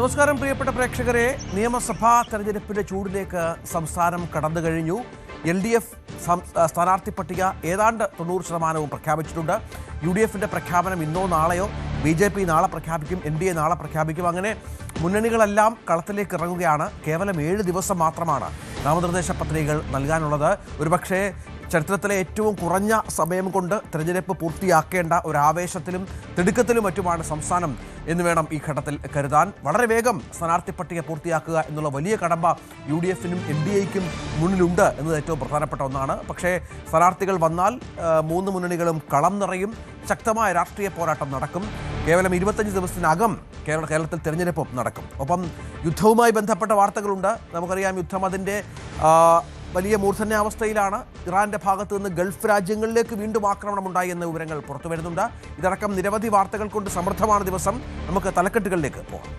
നമസ്കാരം പ്രിയപ്പെട്ട പ്രേക്ഷകരെ. നിയമസഭാ തെരഞ്ഞെടുപ്പിന്റെ ചൂടിലേക്ക് സംസ്ഥാനം കടന്നു കഴിഞ്ഞു. LDF സ്ഥാനാർത്ഥി പട്ടിക ഏതാണ്ട് 90% പ്രഖ്യാപിച്ചിട്ടുണ്ട്. UDFിന്റെ പ്രഖ്യാപനം ഇന്നോ നാളെയോ, BJP നാളെ പ്രഖ്യാപിക്കും, NDA നാളെ പ്രഖ്യാപിക്കും. അങ്ങനെ മുന്നണികളെല്ലാം കളത്തിലേക്ക് ഇറങ്ങുകയാണ്. കേവലം 7 ദിവസം മാത്രമാണ് നാമനിർദ്ദേശ പത്രികകൾ നൽകാനുള്ളത്. ഒരുപക്ഷേ ചരിത്രത്തിലെ ഏറ്റവും കുറഞ്ഞ സമയം കൊണ്ട് തെരഞ്ഞെടുപ്പ് പൂർത്തിയാക്കേണ്ട ഒരു ആവേശത്തിലും തിടുക്കത്തിലും മറ്റുമാണ് സംസ്ഥാനം എന്ന് വേണം ഈ ഘട്ടത്തിൽ കരുതാൻ. വളരെ വേഗം സ്ഥാനാർത്ഥി പട്ടിക പൂർത്തിയാക്കുക എന്നുള്ള വലിയ കടമ്പ UDFിനും NDAയ്ക്കും മുന്നിലുണ്ട് എന്നത് ഏറ്റവും പ്രധാനപ്പെട്ട ഒന്നാണ്. പക്ഷേ സ്ഥാനാർത്ഥികൾ വന്നാൽ 3 മുന്നണികളും കളം നിറയും. ശക്തമായ രാഷ്ട്രീയ പോരാട്ടം നടക്കും. കേവലം 25 ദിവസത്തിനകം കേരളത്തിൽ തെരഞ്ഞെടുപ്പും നടക്കും. ഒപ്പം യുദ്ധവുമായി ബന്ധപ്പെട്ട വാർത്തകളുണ്ട്. നമുക്കറിയാം, യുദ്ധം അതിൻ്റെ വലിയ മൂർധന്യാവസ്ഥയിലാണ്. ഇറാന്റെ ഭാഗത്ത് നിന്ന് ഗൾഫ് രാജ്യങ്ങളിലേക്ക് വീണ്ടും ആക്രമണമുണ്ടായി എന്ന വിവരങ്ങൾ പുറത്തു വരുന്നുണ്ട്. ഇതടക്കം നിരവധി വാർത്തകൾ കൊണ്ട് സമൃദ്ധമാണ് ദിവസം. നമുക്ക് തലക്കെട്ടുകളിലേക്ക് പോകാം.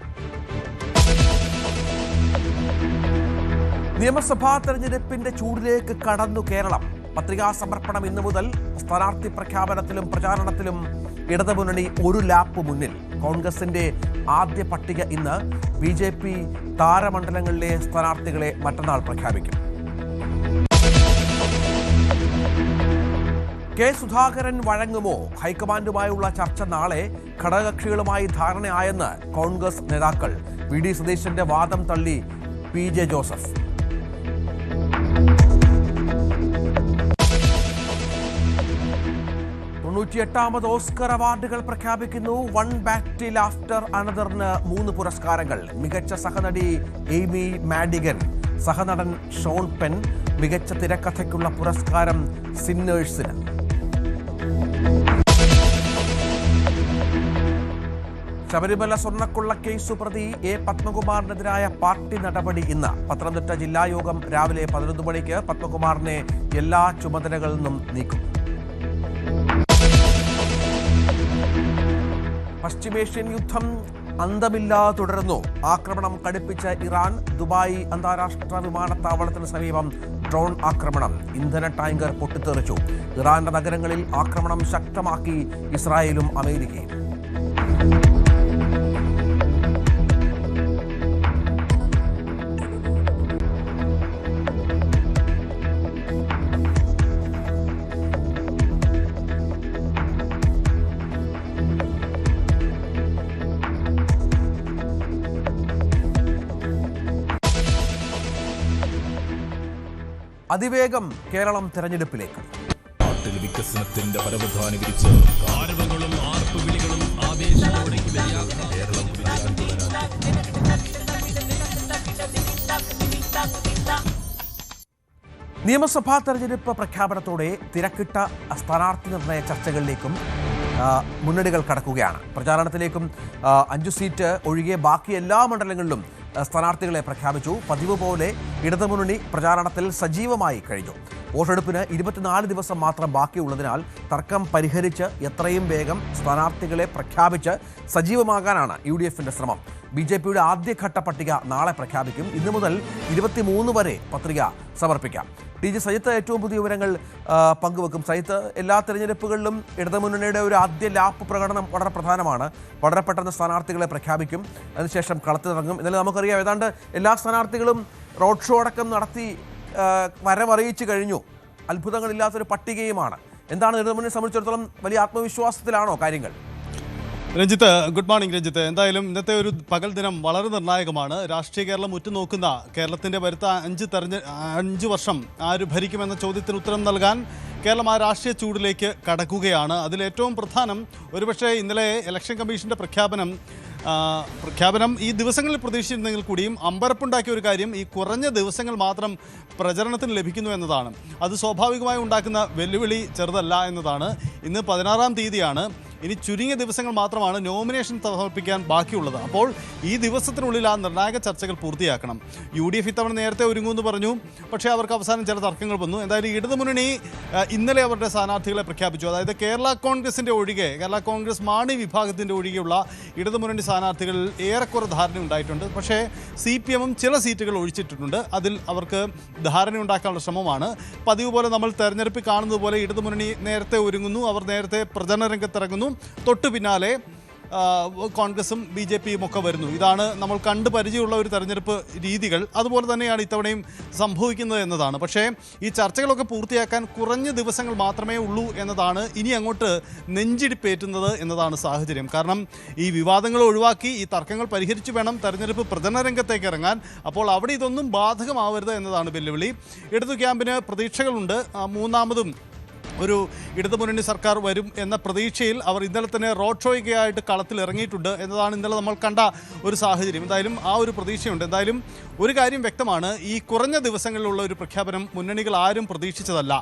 നിയമസഭാ തെരഞ്ഞെടുപ്പിന്റെ ചൂടിലേക്ക് കടന്നു കേരളം. പത്രികാ സമർപ്പണം ഇന്നു മുതൽ. സ്ഥാനാർത്ഥി പ്രഖ്യാപനത്തിലും പ്രചാരണത്തിലും ഇടതുമുന്നണി ഒരു ലാപ്പ് മുന്നിൽ. കോൺഗ്രസിന്റെ ആദ്യ പട്ടിക ഇന്ന്. BJP താരമണ്ഡലങ്ങളിലെ സ്ഥാനാർത്ഥികളെ മറ്റന്നാൾ പ്രഖ്യാപിക്കും. കെ സുധാകരൻ വഴങ്ങുമോ? ഹൈക്കമാൻഡുമായുള്ള ചർച്ച നാളെ. ഘടകകക്ഷികളുമായി ധാരണയായെന്ന് കോൺഗ്രസ് നേതാക്കൾ. VD സതീശന്റെ വാദം തള്ളി PJ ജോസഫ്. തൊണ്ണൂറ്റിയെട്ടാമത് ഓസ്കർ അവാർഡുകൾ പ്രഖ്യാപിക്കുന്നു. വൺ ബാറ്റിൽ ആഫ്റ്റർ അനദറിന് 3 പുരസ്കാരങ്ങൾ. മികച്ച സഹനടി എയ്മി മാഡിഗൻ, സഹനടൻ ഷോൺ പെൻ. മികച്ച തിരക്കഥയ്ക്കുള്ള പുരസ്കാരം സിന്നേഴ്സിന്. ശബരിമല സ്വർണ്ണക്കൊള്ള കേസ് പ്രതി A. പത്മകുമാറിനെതിരായ പാർട്ടി നടപടി ഇന്ന്. പത്തനംതിട്ട ജില്ലാ യോഗം രാവിലെ 11 മണിക്ക്. പത്മകുമാറിനെ എല്ലാ ചുമതലകളിൽ നിന്നും നീക്കും. പശ്ചിമേഷ്യൻ യുദ്ധം അന്തമില്ലാതെ തുടരുന്നു. ആക്രമണം കടുപ്പിച്ച ഇറാൻ. ദുബായ് അന്താരാഷ്ട്ര വിമാനത്താവളത്തിന് സമീപം ഡ്രോൺ ആക്രമണം. ഇന്ധന ടാങ്കർ പൊട്ടിത്തെറിച്ചു. ഇറാന്റെ നഗരങ്ങളിൽ ആക്രമണം ശക്തമാക്കി ഇസ്രായേലും അമേരിക്കയും. അതിവേഗം കേരളം തെരഞ്ഞെടുപ്പിലേക്ക്. നാട്ടിൽ വികസനത്തിന്റെ പരവധാനി വിരിച്ച് ആരവങ്ങളും ആർപ്പുവിളികളും ആവേശത്തോടെ കേരളം. നിയമസഭാ തെരഞ്ഞെടുപ്പ് പ്രഖ്യാപനത്തോടെ തിരക്കിട്ട സ്ഥാനാർത്ഥി നിർണയ ചർച്ചകളിലേക്കും മുന്നണികൾ കടക്കുകയാണ്. പ്രചാരണത്തിലേക്കും 5 സീറ്റ് ഒഴികെ ബാക്കി എല്ലാ മണ്ഡലങ്ങളിലും സ്ഥാനാർത്ഥികളെ പ്രഖ്യാപിച്ചു. പതിവ് പോലെ ഇടതുമുന്നണി പ്രചാരണത്തിൽ സജീവമായി കഴിഞ്ഞു. വോട്ടെടുപ്പിന് 24 ദിവസം മാത്രം ബാക്കിയുള്ളതിനാൽ തർക്കം പരിഹരിച്ച് എത്രയും വേഗം സ്ഥാനാർത്ഥികളെ പ്രഖ്യാപിച്ച് സജീവമാകാനാണ് UDFിന്റെ ശ്രമം. BJPയുടെ ആദ്യഘട്ട പട്ടിക നാളെ പ്രഖ്യാപിക്കും. ഇന്നു മുതൽ 23 വരെ പത്രിക സമർപ്പിക്കാം. TG സജിത്ത് ഏറ്റവും പുതിയ വിവരങ്ങൾ പങ്കുവെക്കും. സജിത്ത്, എല്ലാ തെരഞ്ഞെടുപ്പുകളിലും ഇടതുമുന്നണിയുടെ ഒരു ആദ്യ ലാപ്പ് പ്രകടനം വളരെ പ്രധാനമാണ്. വളരെ പെട്ടെന്ന് സ്ഥാനാർത്ഥികളെ പ്രഖ്യാപിക്കും. അതിനുശേഷം കളത്തിലിറങ്ങും. ഇന്നലെ നമുക്കറിയാം, ഏതാണ്ട് എല്ലാ സ്ഥാനാർത്ഥികളും റോഡ് ഷോ അടക്കം നടത്തി വരവറിയിച്ചു കഴിഞ്ഞു. അത്ഭുതങ്ങളില്ലാത്തൊരു പട്ടികയുമാണ്. എന്താണ് ഇടതുമുന്നണിയെ സംബന്ധിച്ചിടത്തോളം വലിയ ആത്മവിശ്വാസത്തിലാണോ കാര്യങ്ങൾ? Ranjith, good morning Ranjith. എന്തായാലും ഇന്നത്തെ ഒരു പകൽ ദിനം വളരെ നിർണായകമാണ്. രാഷ്ട്രീയ കേരളം ഉറ്റുനോക്കുന്ന കേരളത്തിൻ്റെ വരുത്ത 5 വർഷം ആര് ഭരിക്കുമെന്ന ചോദ്യത്തിന് ഉത്തരം നൽകാൻ കേരളം ആ രാഷ്ട്രീയ ചൂടിലേക്ക് കടക്കുകയാണ്. അതിലേറ്റവും പ്രധാനം ഒരുപക്ഷെ ഇന്നലെ ഇലക്ഷൻ കമ്മീഷൻ്റെ പ്രഖ്യാപനം ഈ ദിവസങ്ങളിൽ പ്രതീക്ഷിച്ചിരുന്നെങ്കിൽ കൂടിയും അമ്പരപ്പുണ്ടാക്കിയ ഒരു കാര്യം ഈ കുറഞ്ഞ ദിവസങ്ങൾ മാത്രം പ്രചരണത്തിന് ലഭിക്കുന്നു എന്നതാണ്. അത് സ്വാഭാവികമായി ഉണ്ടാക്കുന്ന വെല്ലുവിളി ചെറുതല്ല എന്നതാണ്. ഇന്ന് 16-ാം തീയതിയാണ്. ഇനി ചുരുങ്ങിയ ദിവസങ്ങൾ മാത്രമാണ് നോമിനേഷൻ സമർപ്പിക്കാൻ ബാക്കിയുള്ളത്. അപ്പോൾ ഈ ദിവസത്തിനുള്ളിൽ ആ നിർണായക ചർച്ചകൾ പൂർത്തിയാക്കണം. UDF ഇത്തവണ നേരത്തെ ഒരുങ്ങുമെന്ന് പറഞ്ഞു. പക്ഷേ അവർക്ക് അവസാനം ചില തർക്കങ്ങൾ വന്നു. എന്തായാലും ഇടതുമുന്നണി ഇന്നലെ അവരുടെ സ്ഥാനാർത്ഥികളെ പ്രഖ്യാപിച്ചു. അതായത് കേരള കോൺഗ്രസിൻ്റെ ഒഴികെ, കേരള കോൺഗ്രസ് മാണി വിഭാഗത്തിൻ്റെ ഒഴികെയുള്ള ഇടതുമുന്നണി സ്ഥാനാർത്ഥികളിൽ ഏറെക്കുറെ ധാരണ ഉണ്ടായിട്ടുണ്ട്. പക്ഷേ CPM ചില സീറ്റുകൾ ഒഴിച്ചിട്ടുണ്ട്. അതിൽ അവർക്ക് ധാരണയുണ്ടാക്കാനുള്ള ശ്രമമാണ്. പതിവ് പോലെ നമ്മൾ തെരഞ്ഞെടുപ്പിൽ കാണുന്നത് പോലെ ഇടതുമുന്നണി നേരത്തെ ഒരുങ്ങുന്നു. അവർ നേരത്തെ പ്രചരണ രംഗത്തിറങ്ങുന്നു. തൊട്ടു പിന്നാലെ കോൺഗ്രസും BJPയും ഒക്കെ വരുന്നു. ഇതാണ് നമ്മൾ കണ്ടു പരിചയമുള്ള ഒരു തെരഞ്ഞെടുപ്പ് രീതികൾ. അതുപോലെ തന്നെയാണ് ഇത്തവണയും സംഭവിക്കുന്നത് എന്നതാണ്. പക്ഷേ ഈ ചർച്ചകളൊക്കെ പൂർത്തിയാക്കാൻ കുറഞ്ഞ ദിവസങ്ങൾ മാത്രമേ ഉള്ളൂ എന്നതാണ് ഇനി അങ്ങോട്ട് നെഞ്ചിടിപ്പേറ്റുന്നത് എന്നതാണ് സാഹചര്യം. കാരണം ഈ വിവാദങ്ങൾ ഒഴിവാക്കി ഈ തർക്കങ്ങൾ പരിഹരിച്ചു വേണം തെരഞ്ഞെടുപ്പ് പ്രചരണ രംഗത്തേക്ക് ഇറങ്ങാൻ. അപ്പോൾ അവിടെ ഇതൊന്നും ബാധകമാവരുത് എന്നതാണ് വെല്ലുവിളി. ഇടതു ക്യാമ്പിന് പ്രതീക്ഷകളുണ്ട്. മൂന്നാമതും ഒരു ഇടതുമുന്നണി സർക്കാർ വരും എന്ന പ്രതീക്ഷയിൽ അവർ ഇന്നലെ തന്നെ റോഡ് ഷോയ്ക്കായിട്ട് കളത്തിൽ ഇറങ്ങിയിട്ടുണ്ട് എന്നതാണ് ഇന്നലെ നമ്മൾ കണ്ട ഒരു സാഹചര്യം. എന്തായാലും ആ ഒരു പ്രതീക്ഷയുണ്ട്. എന്തായാലും ഒരു കാര്യം വ്യക്തമാണ്, ഈ കുറഞ്ഞ ദിവസങ്ങളിലുള്ള ഒരു പ്രഖ്യാപനം മുന്നണികൾ ആരും പ്രതീക്ഷിച്ചതല്ല.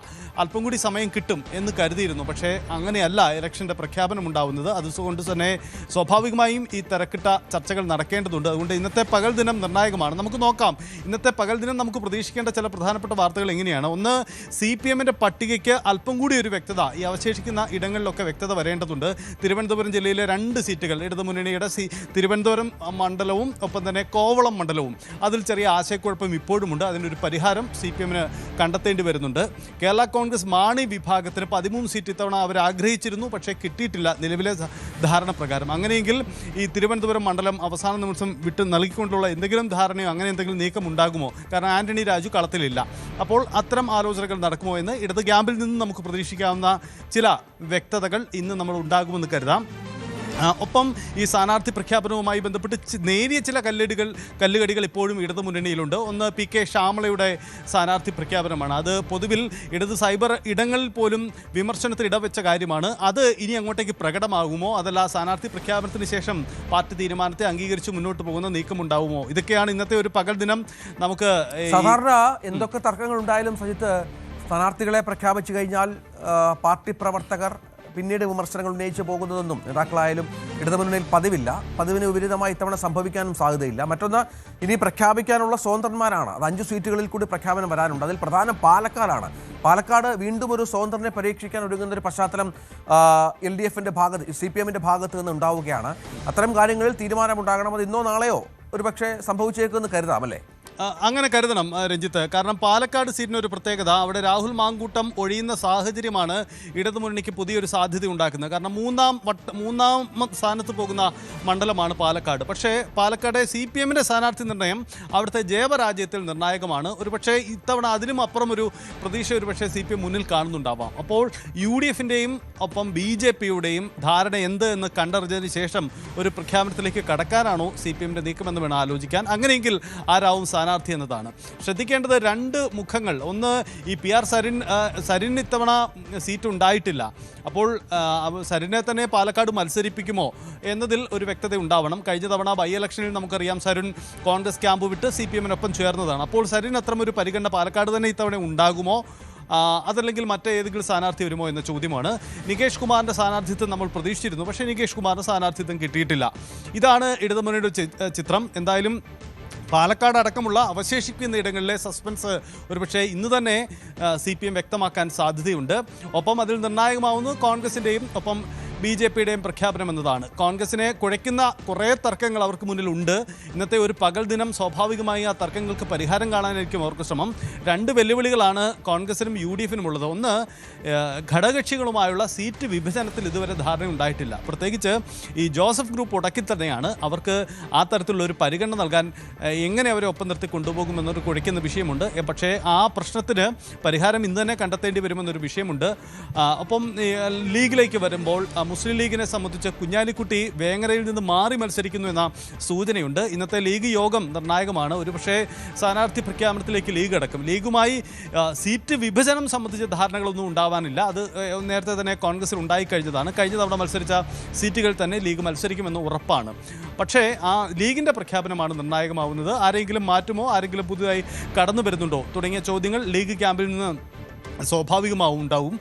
അല്പം കൂടി സമയം കിട്ടും എന്ന് കരുതിയിരുന്നു. പക്ഷേ അങ്ങനെയല്ല ഇലക്ഷൻ്റെ പ്രഖ്യാപനം ഉണ്ടാവുന്നത്. അതുകൊണ്ട് തന്നെ സ്വാഭാവികമായും ഈ തിരക്കിട്ട ചർച്ചകൾ നടക്കേണ്ടതുണ്ട്. അതുകൊണ്ട് ഇന്നത്തെ പകൽ ദിനം നിർണായകമാണ്. നമുക്ക് നോക്കാം, ഇന്നത്തെ പകൽ ദിനം നമുക്ക് പ്രതീക്ഷിക്കേണ്ട ചില പ്രധാനപ്പെട്ട വാർത്തകൾ എങ്ങനെയാണ്. ഒന്ന്, CPM-ന്റെ പട്ടികയ്ക്ക് അല്പം കൂടി ഒരു വ്യക്തത, ഈ അവശേഷിക്കുന്ന ഇടങ്ങളിലൊക്കെ വ്യക്തത വരേണ്ടതുണ്ട്. തിരുവനന്തപുരം ജില്ലയിലെ 2 സീറ്റുകൾ ഇടതുമുന്നണിയുടെ തിരുവനന്തപുരം മണ്ഡലവും ഒപ്പം തന്നെ കോവളം മണ്ഡലവും, അതിൽ ചെറിയ ആശയക്കുഴപ്പം ഇപ്പോഴുമുണ്ട്. അതിനൊരു പരിഹാരം CPM-ന് കണ്ടെത്തേണ്ടി വരുന്നുണ്ട്. കേരള കോൺഗ്രസ് മാണി വിഭാഗത്തിന് 13 സീറ്റ് ഇത്തവണ അവർ ആഗ്രഹിച്ചിരുന്നു, പക്ഷേ കിട്ടിയിട്ടില്ല നിലവിലെ ധാരണ പ്രകാരം. അങ്ങനെയെങ്കിൽ ഈ തിരുവനന്തപുരം മണ്ഡലം അവസാന നിമിഷം വിട്ട് നൽകിക്കൊണ്ടുള്ള എന്തെങ്കിലും ധാരണയോ അങ്ങനെ എന്തെങ്കിലും നീക്കം ഉണ്ടാകുമോ? കാരണം ആന്റണി രാജു കളത്തിലില്ല. അപ്പോൾ അത്തരം ആലോചനകൾ നടക്കുമോ എന്ന് ഇടത് ക്യാമ്പിൽ നിന്ന് നമുക്ക് പ്രതീക്ഷിക്കാവുന്ന ചില വ്യക്തതകൾ ഇന്ന് നമ്മൾ ഉണ്ടാകുമെന്ന് കരുതാം. ഒപ്പം ഈ സ്ഥാനാർത്ഥി പ്രഖ്യാപനവുമായി ബന്ധപ്പെട്ട് നേരിയ ചില കല്ലുകടികൾ ഇപ്പോഴും ഇടതു മുന്നണിയിലുണ്ട്. ഒന്ന്, PK ശ്യാമളയുടെ സ്ഥാനാർത്ഥി പ്രഖ്യാപനമാണ്. അത് പൊതുവിൽ ഇടത് സൈബർ ഇടങ്ങളിൽ പോലും വിമർശനത്തിന് ഇടവെച്ച കാര്യമാണ്. അത് ഇനി അങ്ങോട്ടേക്ക് പ്രകടമാകുമോ, അതല്ല സ്ഥാനാർത്ഥി പ്രഖ്യാപനത്തിന് ശേഷം പാർട്ടി തീരുമാനത്തെ അംഗീകരിച്ച് മുന്നോട്ട് പോകുന്ന നീക്കമുണ്ടാവുമോ? ഇതൊക്കെയാണ് ഇന്നത്തെ ഒരു പകൽ ദിനം. നമുക്ക് സാധാരണ എന്തൊക്കെ തർക്കങ്ങൾ ഉണ്ടായാലും സജിത്ത്, സ്ഥാനാർത്ഥികളെ പ്രഖ്യാപിച്ചു കഴിഞ്ഞാൽ പാർട്ടി പ്രവർത്തകർ പിന്നീട് വിമർശനങ്ങൾ ഉന്നയിച്ചു പോകുന്നതൊന്നും നേതാക്കളായാലും ഇടതുമുന്നണിയിൽ പതിവിന് വിപരീതമായി ഇത്തവണ സംഭവിക്കാനും സാധ്യതയില്ല. മറ്റൊന്ന്, ഇനി പ്രഖ്യാപിക്കാനുള്ള സ്വതന്ത്രന്മാരാണ്. അത് 5 സീറ്റുകളിൽ കൂടി പ്രഖ്യാപനം വരാനുണ്ട്. അതിൽ പ്രധാനം പാലക്കാടാണ്. പാലക്കാട് വീണ്ടും ഒരു സ്വതന്ത്രനെ പരീക്ഷിക്കാൻ ഒരുങ്ങുന്ന ഒരു പശ്ചാത്തലം LDF-ന്റെ ഭാഗത്ത്, CPM-ന്റെ ഭാഗത്ത് നിന്ന് ഉണ്ടാവുകയാണ്. അത്തരം കാര്യങ്ങളിൽ തീരുമാനമുണ്ടാകണം. അത് ഇന്നോ നാളെയോ ഒരുപക്ഷെ സംഭവിച്ചേക്കുമെന്ന് കരുതാം, അല്ലേ? അങ്ങനെ കരുതണം രഞ്ജിത്ത്. കാരണം പാലക്കാട് സീറ്റിന് ഒരു പ്രത്യേകത, അവിടെ രാഹുൽ മാങ്കൂട്ടം ഒഴിയുന്ന സാഹചര്യമാണ് ഇടതുമുന്നണിക്ക് പുതിയൊരു സാധ്യത ഉണ്ടാക്കുന്നത്. കാരണം മൂന്നാം സ്ഥാനത്ത് പോകുന്ന മണ്ഡലമാണ് പാലക്കാട്. പക്ഷേ പാലക്കാട് CPM-ന്റെ സ്ഥാനാർത്ഥി നിർണയം അവിടുത്തെ ജയപരാജയത്തിൽ നിർണായകമാണ്. ഒരുപക്ഷെ ഇത്തവണ അതിനും അപ്പുറം ഒരു പ്രതീക്ഷ ഒരുപക്ഷെ CPM മുന്നിൽ കാണുന്നുണ്ടാവാം. അപ്പോൾ UDF-ന്റെയും ഒപ്പം BJP-യുടെയും ധാരണ എന്ത് എന്ന് കണ്ടറിഞ്ഞതിന് ശേഷം ഒരു പ്രഖ്യാപനത്തിലേക്ക് കടക്കാനാണോ CPM-ന്റെ നീക്കമെന്ന് വേണം ആലോചിക്കാൻ. അങ്ങനെയെങ്കിൽ ആരാവും സ്ഥാനാർത്ഥി എന്നതാണ് ശ്രദ്ധിക്കേണ്ടത്. 2 മുഖങ്ങൾ. ഒന്ന്, ഈ PR സരിൻ ഇത്തവണ സീറ്റ് ഉണ്ടായിട്ടില്ല. അപ്പോൾ സരിനെ തന്നെ പാലക്കാട് മത്സരിപ്പിക്കുമോ എന്നതിൽ ഒരു വ്യക്തത ഉണ്ടാവണം. കഴിഞ്ഞ തവണ ബൈ ഇലക്ഷനിൽ നമുക്കറിയാം സരിൻ കോൺഗ്രസ് ക്യാമ്പ് വിട്ട് CPM-നൊപ്പം ചേർന്നതാണ്. അപ്പോൾ സരിൻ അത്തരം ഒരു പരിഗണന പാലക്കാട് തന്നെ ഇത്തവണ ഉണ്ടാകുമോ, അതല്ലെങ്കിൽ മറ്റേതെങ്കിലും സ്ഥാനാർത്ഥി വരുമോ എന്ന ചോദ്യമാണ്. നികേഷ് കുമാറിൻ്റെ സ്ഥാനാർത്ഥിത്വം നമ്മൾ പ്രതീക്ഷിച്ചിരുന്നു, പക്ഷേ നികേഷ് കുമാറിൻ്റെ സ്ഥാനാർത്ഥിത്വം കിട്ടിയിട്ടില്ല. ഇതാണ് ഇടതുമുന്നണിയുടെ ചിത്രം. എന്തായാലും പാലക്കാട് അടക്കമുള്ള അവശേഷിക്കുന്ന ഇടങ്ങളിലെ സസ്പെൻസ് ഒരുപക്ഷെ ഇന്ന് തന്നെ CPM വ്യക്തമാക്കാൻ സാധ്യതയുണ്ട്. ഒപ്പം അതിൽ നിർണായകമാവുന്നത് കോൺഗ്രസിൻ്റെയും ഒപ്പം BJP-യുടെയും പ്രഖ്യാപനം എന്നതാണ്. കോൺഗ്രസിനെ കുഴയ്ക്കുന്ന കുറേ തർക്കങ്ങൾ അവർക്ക് മുന്നിലുണ്ട്. ഇന്നത്തെ ഒരു പകൽ ദിനം സ്വാഭാവികമായി ആ തർക്കങ്ങൾക്ക് പരിഹാരം കാണാനായിരിക്കും അവർക്ക് ശ്രമം. 2 വെല്ലുവിളികളാണ് കോൺഗ്രസിനും UDF-നും ഉള്ളത്. ഒന്ന്, ഘടകകക്ഷികളുമായുള്ള സീറ്റ് വിഭജനത്തിൽ ഇതുവരെ ധാരണ ഉണ്ടായിട്ടില്ല. പ്രത്യേകിച്ച് ഈ ജോസഫ് ഗ്രൂപ്പ് ഉടക്കി തന്നെയാണ്. അവർക്ക് ആ തരത്തിലുള്ള ഒരു പരിഗണന നൽകാൻ എങ്ങനെ അവരെ ഒപ്പം നിർത്തി കൊണ്ടുപോകുമെന്നൊരു കുഴയ്ക്കുന്ന വിഷയമുണ്ട്. പക്ഷേ ആ പ്രശ്നത്തിന് പരിഹാരം ഇന്ന് തന്നെ കണ്ടെത്തേണ്ടി വരുമെന്നൊരു വിഷയമുണ്ട്. ഒപ്പം ലീഗിലേക്ക് വരുമ്പോൾ മുസ്ലിം ലീഗിനെ സംബന്ധിച്ച് കുഞ്ഞാലിക്കുട്ടി വേങ്ങരയിൽ നിന്ന് മാറി മത്സരിക്കുന്നു എന്ന സൂചനയുണ്ട്. ഇന്നത്തെ ലീഗ് യോഗം നിർണായകമാണ്. ഒരുപക്ഷേ സ്ഥാനാർത്ഥി പ്രഖ്യാപനത്തിലേക്ക് ലീഗ് അടക്കും. ലീഗുമായി സീറ്റ് വിഭജനം സംബന്ധിച്ച ധാരണകളൊന്നും ഉണ്ടാവാനില്ല. അത് നേരത്തെ തന്നെ കോൺഗ്രസിൽ ഉണ്ടായിക്കഴിഞ്ഞതാണ്. കഴിഞ്ഞ തവണ മത്സരിച്ച സീറ്റുകൾ തന്നെ ലീഗ് മത്സരിക്കുമെന്ന് ഉറപ്പാണ്. പക്ഷേ ആ ലീഗിൻ്റെ പ്രഖ്യാപനമാണ് നിർണായകമാവുന്നത്. ആരെങ്കിലും മാറ്റുമോ, ആരെങ്കിലും പുതുതായി കടന്നു വരുന്നുണ്ടോ തുടങ്ങിയ ചോദ്യങ്ങൾ ലീഗ് ക്യാമ്പിൽ നിന്ന് സ്വാഭാവികമാവും.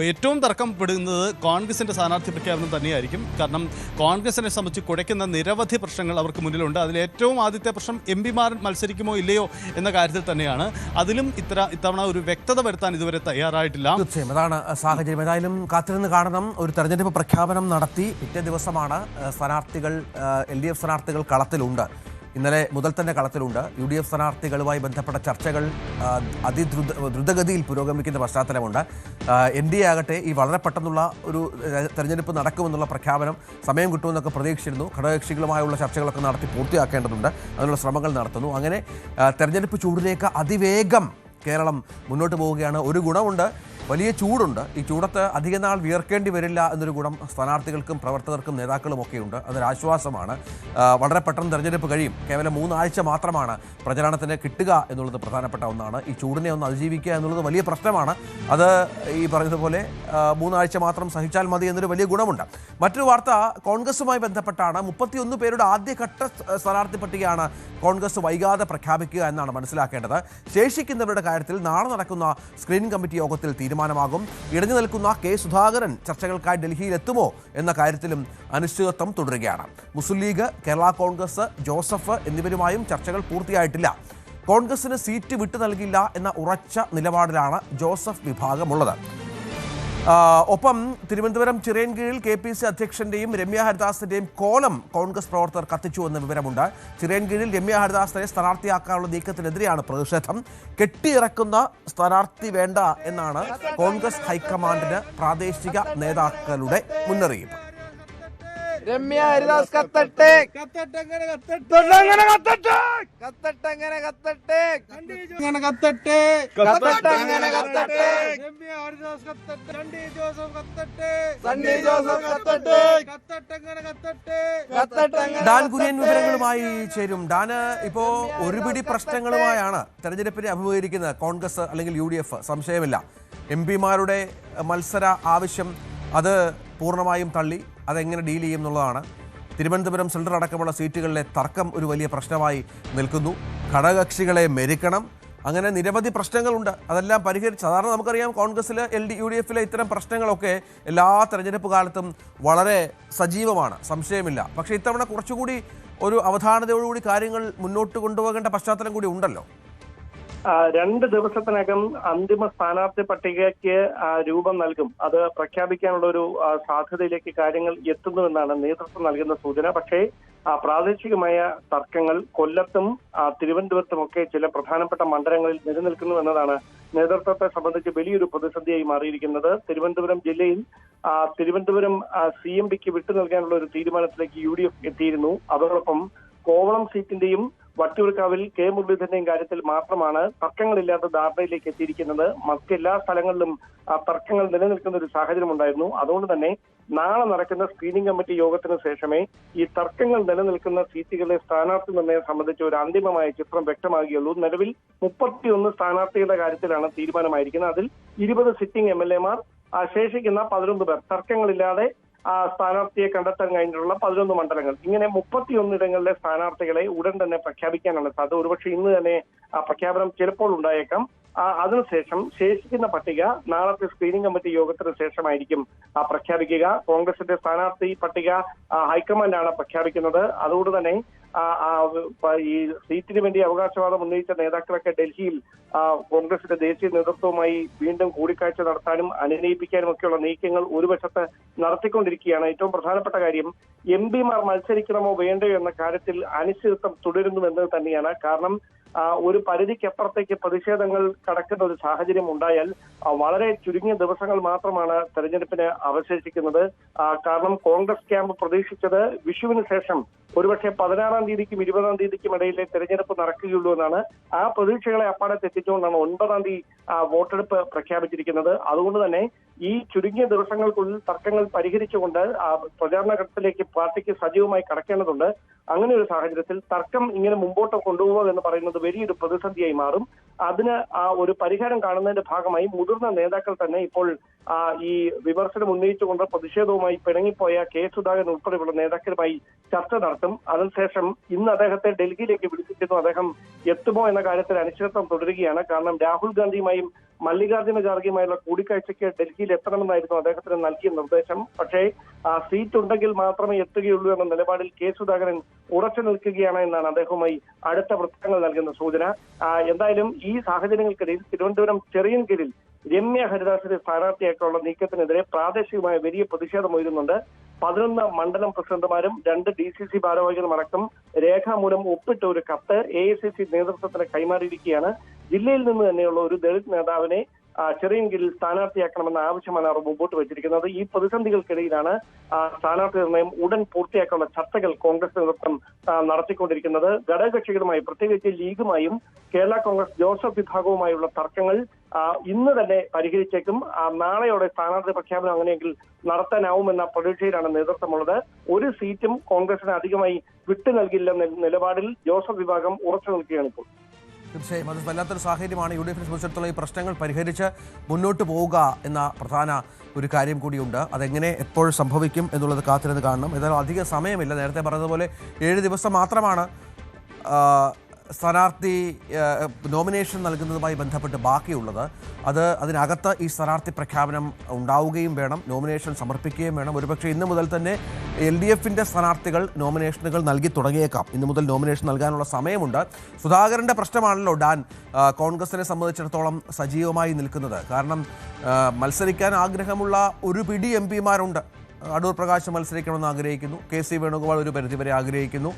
ഏറ്റവും തർക്കപ്പെടുന്നത് കോൺഗ്രസിൻ്റെ സ്ഥാനാർത്ഥി പ്രഖ്യാപനം തന്നെയായിരിക്കും. കാരണം കോൺഗ്രസിനെ സംബന്ധിച്ച് കുഴയ്ക്കുന്ന നിരവധി പ്രശ്നങ്ങൾ അവർക്ക് മുന്നിലുണ്ട്. അതിലേറ്റവും ആദ്യത്തെ പ്രശ്നം MP-മാർ മത്സരിക്കുമോ ഇല്ലയോ എന്ന കാര്യത്തിൽ തന്നെയാണ്. അതിലും ഇത്തവണ ഒരു വ്യക്തത വരുത്താൻ ഇതുവരെ തയ്യാറായിട്ടില്ല. തീർച്ചയായും അതാണ് സാഹചര്യം. ഏതായാലും കാത്തിരുന്ന് കാണണം. ഒരു തെരഞ്ഞെടുപ്പ് പ്രഖ്യാപനം നടത്തി പിറ്റേ ദിവസമാണ് LDF സ്ഥാനാർത്ഥികൾ കളത്തിലുണ്ട്. ഇന്നലെ മുതൽ തന്നെ കളത്തിലുണ്ട്. UDF സ്ഥാനാർത്ഥികളുമായി ബന്ധപ്പെട്ട ചർച്ചകൾ ദ്രുതഗതിയിൽ പുരോഗമിക്കുന്ന പശ്ചാത്തലമുണ്ട്. NDA ആകട്ടെ ഈ വളരെ പെട്ടെന്നുള്ള ഒരു തെരഞ്ഞെടുപ്പ് നടക്കുമെന്നുള്ള പ്രഖ്യാപനം സമയം കിട്ടുമെന്നൊക്കെ പ്രതീക്ഷിച്ചിരുന്നു. ഘടകകക്ഷികളുമായുള്ള ചർച്ചകളൊക്കെ നടത്തി പൂർത്തിയാക്കേണ്ടതുണ്ട്. അതിനുള്ള ശ്രമങ്ങൾ നടത്തുന്നു. അങ്ങനെ തെരഞ്ഞെടുപ്പ് ചൂടിലേക്ക് അതിവേഗം കേരളം മുന്നോട്ട് പോവുകയാണ്. ഒരു ഗുണമുണ്ട്, വലിയ ചൂടുണ്ട്. ഈ ചൂടത്ത് അധിക നാൾ വിയർക്കേണ്ടി വരില്ല എന്നൊരു ഗുണം സ്ഥാനാർത്ഥികൾക്കും പ്രവർത്തകർക്കും നേതാക്കളും ഒക്കെയുണ്ട്. അതൊരാശ്വാസമാണ്. വളരെ പെട്ടെന്ന് തെരഞ്ഞെടുപ്പ് കഴിയും. കേവലം 3 ആഴ്ച മാത്രമാണ് പ്രചരണത്തിന് കിട്ടുക എന്നുള്ളത് പ്രധാനപ്പെട്ട ഒന്നാണ്. ഈ ചൂടിനെ ഒന്ന് അതിജീവിക്കുക എന്നുള്ളത് വലിയ പ്രശ്നമാണ്. അത് ഈ പറയുന്നതുപോലെ 3 ആഴ്ച മാത്രം സഹിച്ചാൽ മതി എന്നൊരു വലിയ ഗുണമുണ്ട്. മറ്റൊരു വാർത്ത കോൺഗ്രസുമായി ബന്ധപ്പെട്ടാണ്. 31 പേരുടെ ആദ്യഘട്ട സ്ഥാനാർത്ഥി പട്ടികയാണ് കോൺഗ്രസ് വൈകാതെ പ്രഖ്യാപിക്കുക എന്നാണ് മനസ്സിലാക്കേണ്ടത്. ശേഷിക്കുന്നവരുടെ കാര്യത്തിൽ നാളെ നടക്കുന്ന സ്ക്രീനിംഗ് കമ്മിറ്റി യോഗത്തിൽ തീരുമാനമാകും. ഇടഞ്ഞു നിൽക്കുന്ന കെ സുധാകരൻ ചർച്ചകൾക്കായി ഡൽഹിയിൽ എത്തുമോ എന്ന കാര്യത്തിലും അനിശ്ചിതത്വം തുടരുകയാണ്. മുസ്ലിം ലീഗ്, കേരള കോൺഗ്രസ്, ജോസഫ് എന്നിവരുമായും ചർച്ചകൾ പൂർത്തിയായിട്ടില്ല. കോൺഗ്രസിന് സീറ്റ് വിട്ടു നൽകില്ല എന്ന ഉറച്ച നിലപാടിലാണ് ജോസഫ് വിഭാഗമുള്ളത്. ഒപ്പം തിരുവനന്തപുരം ചിറയൻകീഴിൽ KPC അധ്യക്ഷന്റെയും രമ്യ ഹരിദാസിന്റെയും കോലം കോൺഗ്രസ് പ്രവർത്തകർ കത്തിച്ചു എന്ന വിവരമുണ്ട്. ചിറയൻകീഴിൽ രമ്യ ഹരിദാസിനെ സ്ഥാനാർത്ഥിയാക്കാനുള്ള നീക്കത്തിനെതിരെയാണ് പ്രതിഷേധം. കെട്ടിയിറക്കുന്ന സ്ഥാനാർത്ഥി വേണ്ട എന്നാണ് കോൺഗ്രസ് ഹൈക്കമാൻഡിന് പ്രാദേശിക നേതാക്കളുടെ മുന്നറിയിപ്പ്. രമ്യ ഹരിദാസ് കത്തട്ടെ, കത്തട്ടങ്ങനെ കത്തട്ടെ, കത്തട്ടങ്ങനെ കത്തട്ടെ, കത്തട്ടങ്ങനെ കത്തട്ടെ, കത്തട്ടങ്ങനെ കത്തട്ടെ, രമ്യ ഹരിദാസ് കത്തട്ടെ, സണ്ണി ജോസഫ് കത്തട്ടെ, സണ്ണി ജോസഫ് കത്തട്ടെ, കത്തട്ടങ്ങനെ കത്തട്ടെ, കത്തട്ടങ്ങനെ. ഡാൻ കുര്യൻ വിവരങ്ങളുമായി ചേരും. ഡാന്, ഇപ്പോ ഒരുപിടി പ്രശ്നങ്ങളുമായാണ് തെരഞ്ഞെടുപ്പിനെ അഭിമുഖീകരിക്കുന്നത് കോൺഗ്രസ് അല്ലെങ്കിൽ UDF, സംശയമില്ല. MP-മാരുടെ മത്സര ആവശ്യം അത് പൂർണ്ണമായും തള്ളി. അതെങ്ങനെ ഡീൽ ചെയ്യും എന്നുള്ളതാണ്. തിരുവനന്തപുരം സെൻട്രൽ അടക്കമുള്ള സീറ്റുകളിലെ തർക്കം ഒരു വലിയ പ്രശ്നമായി നിൽക്കുന്നു. ഘടകകക്ഷികളെ മെരുക്കണം. അങ്ങനെ നിരവധി പ്രശ്നങ്ങളുണ്ട്. അതെല്ലാം പരിഹരിച്ച്, സാധാരണ നമുക്കറിയാം കോൺഗ്രസ്സിൽ UDF-ലെ ഇത്തരം പ്രശ്നങ്ങളൊക്കെ എല്ലാ തെരഞ്ഞെടുപ്പ് കാലത്തും വളരെ സജീവമാണ്, സംശയമില്ല. പക്ഷേ ഇത്തവണ കുറച്ചുകൂടി ഒരു അവധാനതയോടുകൂടി കാര്യങ്ങൾ മുന്നോട്ട് കൊണ്ടുപോകേണ്ട പശ്ചാത്തലം കൂടി ഉണ്ടല്ലോ. 2 ദിവസത്തിനകം അന്തിമ സ്ഥാനാർത്ഥി പട്ടികയ്ക്ക് രൂപം നൽകും. അത് പ്രഖ്യാപിക്കാനുള്ള ഒരു സാധ്യതയിലേക്ക് കാര്യങ്ങൾ എത്തുന്നുവെന്നാണ് നേതൃത്വം നൽകുന്ന സൂചന. പക്ഷേ പ്രാദേശികമായ തർക്കങ്ങൾ കൊല്ലത്തും തിരുവനന്തപുരത്തുമൊക്കെ ചില പ്രധാനപ്പെട്ട മണ്ഡലങ്ങളിൽ നിലനിൽക്കുന്നു എന്നതാണ് നേതൃത്വത്തെ സംബന്ധിച്ച് വലിയൊരു പ്രതിസന്ധിയായി മാറിയിരിക്കുന്നത്. തിരുവനന്തപുരം ജില്ലയിൽ തിരുവനന്തപുരം CMPക്ക് വിട്ടു നൽകാനുള്ള ഒരു തീരുമാനത്തിലേക്ക് UDF എത്തിയിരുന്നു. അതോടൊപ്പം കോവളം സീറ്റിന്റെയും വട്ടിയൂർക്കാവിൽ K മുരളീധരന്റെയും കാര്യത്തിൽ മാത്രമാണ് തർക്കങ്ങളില്ലാത്ത ധാരണയിലേക്ക് എത്തിയിരിക്കുന്നത്. മറ്റെല്ലാ സ്ഥലങ്ങളിലും തർക്കങ്ങൾ നിലനിൽക്കുന്ന ഒരു സാഹചര്യം ഉണ്ടായിരുന്നു. അതുകൊണ്ട് തന്നെ നാളെ നടക്കുന്ന സ്ക്രീനിംഗ് കമ്മിറ്റി യോഗത്തിന് ശേഷമേ ഈ തർക്കങ്ങൾ നിലനിൽക്കുന്ന സീറ്റുകളിലെ സ്ഥാനാർത്ഥി നിർണ്ണയം സംബന്ധിച്ച് ഒരു അന്തിമമായ ചിത്രം വ്യക്തമാകുകയുള്ളൂ. നിലവിൽ 31 സ്ഥാനാർത്ഥികളുടെ കാര്യത്തിലാണ് തീരുമാനമായിരിക്കുന്നത്. അതിൽ 20 സിറ്റിംഗ് MLA-മാർ, ശേഷിക്കുന്ന 11 പേർ തർക്കങ്ങളില്ലാതെ സ്ഥാനാർത്ഥിയെ കണ്ടെത്താൻ കഴിഞ്ഞിട്ടുള്ള 11 മണ്ഡലങ്ങൾ. ഇങ്ങനെ 31 ഇടങ്ങളിലെ സ്ഥാനാർത്ഥികളെ ഉടൻ തന്നെ പ്രഖ്യാപിക്കാനാണ് സാധ്യത. ഒരുപക്ഷെ ഇന്ന് തന്നെ പ്രഖ്യാപനം ചിലപ്പോൾ ഉണ്ടായേക്കാം. അതിനുശേഷം ശേഷിക്കുന്ന പട്ടിക നാളത്തെ സ്ക്രീനിംഗ് കമ്മിറ്റി യോഗത്തിന് ശേഷമായിരിക്കും പ്രഖ്യാപിക്കുക. കോൺഗ്രസിന്റെ സ്ഥാനാർത്ഥി പട്ടിക ഹൈക്കമാൻഡാണ് പ്രഖ്യാപിക്കുന്നത്. അതുകൊണ്ട് തന്നെ ഈ സീറ്റിന് വേണ്ടി അവകാശവാദം ഉന്നയിച്ച നേതാക്കളൊക്കെ ഡൽഹിയിൽ കോൺഗ്രസിന്റെ ദേശീയ നേതൃത്വവുമായി വീണ്ടും കൂടിക്കാഴ്ച നടത്താനും അനുനയിപ്പിക്കാനും ഒക്കെയുള്ള നീക്കങ്ങൾ ഒരു വശത്ത് നടത്തിക്കൊണ്ടിരിക്കുകയാണ്. ഏറ്റവും പ്രധാനപ്പെട്ട കാര്യം MP-മാർ മത്സരിക്കണമോ വേണ്ടയോ എന്ന കാര്യത്തിൽ അനിശ്ചിതത്വം തുടരുന്നുവെന്നത് തന്നെയാണ്. കാരണം ഒരു പരിധിക്കപ്പുറത്തേക്ക് പ്രതിഷേധങ്ങൾ കടക്കുന്ന ഒരു സാഹചര്യം ഉണ്ടായാൽ വളരെ ചുരുങ്ങിയ ദിവസങ്ങൾ മാത്രമാണ് തെരഞ്ഞെടുപ്പിന് അവശേഷിക്കുന്നത്. കാരണം കോൺഗ്രസ് ക്യാമ്പ് പ്രതീക്ഷിച്ചത് വിഷുവിന് ശേഷം ഒരുപക്ഷെ 16-ാം തീയതിക്കും 20-ാം തീയതിക്കും ഇടയിലെ തെരഞ്ഞെടുപ്പ് നടക്കുകയുള്ളൂ എന്നാണ്. ആ പ്രതീക്ഷകളെ അപ്പാടെ തെറ്റിച്ചുകൊണ്ടാണ് 9-ാം തീയതി വോട്ടെടുപ്പ് പ്രഖ്യാപിച്ചിരിക്കുന്നത്. അതുകൊണ്ട് തന്നെ ഈ ചുരുങ്ങിയ ദിവസങ്ങൾക്കുള്ളിൽ തർക്കങ്ങൾ പരിഹരിച്ചുകൊണ്ട് പ്രചാരണ ഘട്ടത്തിലേക്ക് പാർട്ടിക്ക് സജീവമായി കടക്കേണ്ടതുണ്ട്. അങ്ങനെ ഒരു സാഹചര്യത്തിൽ തർക്കം ഇങ്ങനെ മുമ്പോട്ട് കൊണ്ടുപോകുക എന്ന് പറയുന്നത് വലിയൊരു പ്രതിസന്ധിയായി മാറും. അതിന് ഒരു പരിഹാരം കാണുന്നതിന്റെ ഭാഗമായി മുതിർന്ന നേതാക്കൾ തന്നെ ഇപ്പോൾ ഈ വിമർശനം ഉന്നയിച്ചുകൊണ്ട് പ്രതിഷേധവുമായി പിണങ്ങിപ്പോയ K സുധാകരൻ ഉൾപ്പെടെയുള്ള നേതാക്കളുമായി ചർച്ച നടത്തും. അതിനുശേഷം ഇന്ന് അദ്ദേഹത്തെ ഡൽഹിയിലേക്ക് വിളിപ്പിച്ചിരുന്നു. അദ്ദേഹം എത്തുമോ എന്ന കാര്യത്തിൽ അനിശ്ചിതത്വം തുടരുകയാണ്. കാരണം രാഹുൽ ഗാന്ധിയുമായും മല്ലികാർജ്ജുന ഖാർഗെയുമായുള്ള കൂടിക്കാഴ്ചയ്ക്ക് ഡൽഹിയിൽ എത്തണമെന്നായിരുന്നു അദ്ദേഹത്തിന് നൽകിയ നിർദ്ദേശം. പക്ഷേ സീറ്റ് ഉണ്ടെങ്കിൽ മാത്രമേ എത്തുകയുള്ളൂ എന്ന നിലപാടിൽ K സുധാകരൻ ഉറച്ചു നിൽക്കുകയാണ് എന്നാണ് അദ്ദേഹവുമായി അടുത്ത വൃത്തങ്ങൾ നൽകുന്ന സൂചന. എന്തായാലും ഈ സാഹചര്യങ്ങൾക്കിടയിൽ തിരുവനന്തപുരം ചിറയൻകീഴിൽ രമ്യ ഹരിദാസിനെ സ്ഥാനാർത്ഥിയാക്കാനുള്ള നീക്കത്തിനെതിരെ പ്രാദേശികമായ വലിയ പ്രതിഷേധം ഉയരുന്നുണ്ട്. 11 മണ്ഡലം പ്രസിഡന്റുമാരും 2 DCC ഭാരവാഹികളുമടക്കം രേഖാമൂലം ഒപ്പിട്ട ഒരു കത്ത് AICC നേതൃത്വത്തിന് കൈമാറിയിരിക്കുകയാണ്. ജില്ലയിൽ നിന്ന് തന്നെയുള്ള ഒരു ദളിത് നേതാവിനെ ചെറിയൻകീഴിൽ സ്ഥാനാർത്ഥിയാക്കണമെന്ന ആവശ്യമാണ് അവർ മുമ്പോട്ട് വെച്ചിരിക്കുന്നത്. ഈ പ്രതിസന്ധികൾക്കിടയിലാണ് സ്ഥാനാർത്ഥി നിർണയം ഉടൻ പൂർത്തിയാക്കാനുള്ള ചർച്ചകൾ കോൺഗ്രസ് നേതൃത്വം നടത്തിക്കൊണ്ടിരിക്കുന്നത്. ഘടകകക്ഷികളുമായി പ്രത്യേകിച്ച് ലീഗുമായും കേരള കോൺഗ്രസ് ജോസഫ് വിഭാഗവുമായുള്ള തർക്കങ്ങൾ ഇന്ന് തന്നെ പരിഹരിച്ചേക്കും. നാളെയോടെ സ്ഥാനാർത്ഥി പ്രഖ്യാപനം അങ്ങനെയെങ്കിൽ നടത്താനാവുമെന്ന പ്രതീക്ഷയിലാണ് നേതൃത്വമുള്ളത്. ഒരു സീറ്റും കോൺഗ്രസിന് അധികമായി വിട്ടു നൽകില്ലെന്ന നിലപാടിൽ ജോസഫ് വിഭാഗം ഉറച്ചു നിൽക്കുകയാണ് ഇപ്പോൾ. തീർച്ചയായും അത് വല്ലാത്തൊരു സാഹചര്യമാണ്. UDF സംബന്ധിച്ചിടത്തോളം ഈ പ്രശ്നങ്ങൾ പരിഹരിച്ച് മുന്നോട്ട് പോവുക എന്ന പ്രധാന ഒരു കാര്യം കൂടിയുണ്ട്. അതെങ്ങനെ എപ്പോൾ സംഭവിക്കും എന്നുള്ളത് കാത്തിരുന്ന് കാണണം. ഏതായാലും അധിക സമയമില്ല. നേരത്തെ പറഞ്ഞതുപോലെ 7 ദിവസം മാത്രമാണ് സ്ഥാനാർത്ഥി നോമിനേഷൻ നൽകുന്നതുമായി ബന്ധപ്പെട്ട് ബാക്കിയുള്ളത്. അതിനകത്ത് ഈ സ്ഥാനാർത്ഥി പ്രഖ്യാപനം ഉണ്ടാവുകയും വേണം, നോമിനേഷൻ സമർപ്പിക്കുകയും വേണം. ഒരുപക്ഷെ ഇന്ന് മുതൽ തന്നെ LDFിൻ്റെ സ്ഥാനാർത്ഥികൾ നോമിനേഷനുകൾ നൽകി തുടങ്ങിയേക്കാം. ഇന്നു മുതൽ നോമിനേഷൻ നൽകാനുള്ള സമയമുണ്ട്. സുധാകരൻ്റെ പ്രശ്നമാണല്ലോ ഡാൻ കോൺഗ്രസിനെ സംബന്ധിച്ചിടത്തോളം സജീവമായി നിൽക്കുന്നത്. കാരണം മത്സരിക്കാൻ ആഗ്രഹമുള്ള ഒരു പിടി MP മാരുണ്ട്. അടൂർ പ്രകാശ് മത്സരിക്കണമെന്ന് ആഗ്രഹിക്കുന്നു, KC വേണുഗോപാൽ ഒരു പരിധിവരെ ആഗ്രഹിക്കുന്നു,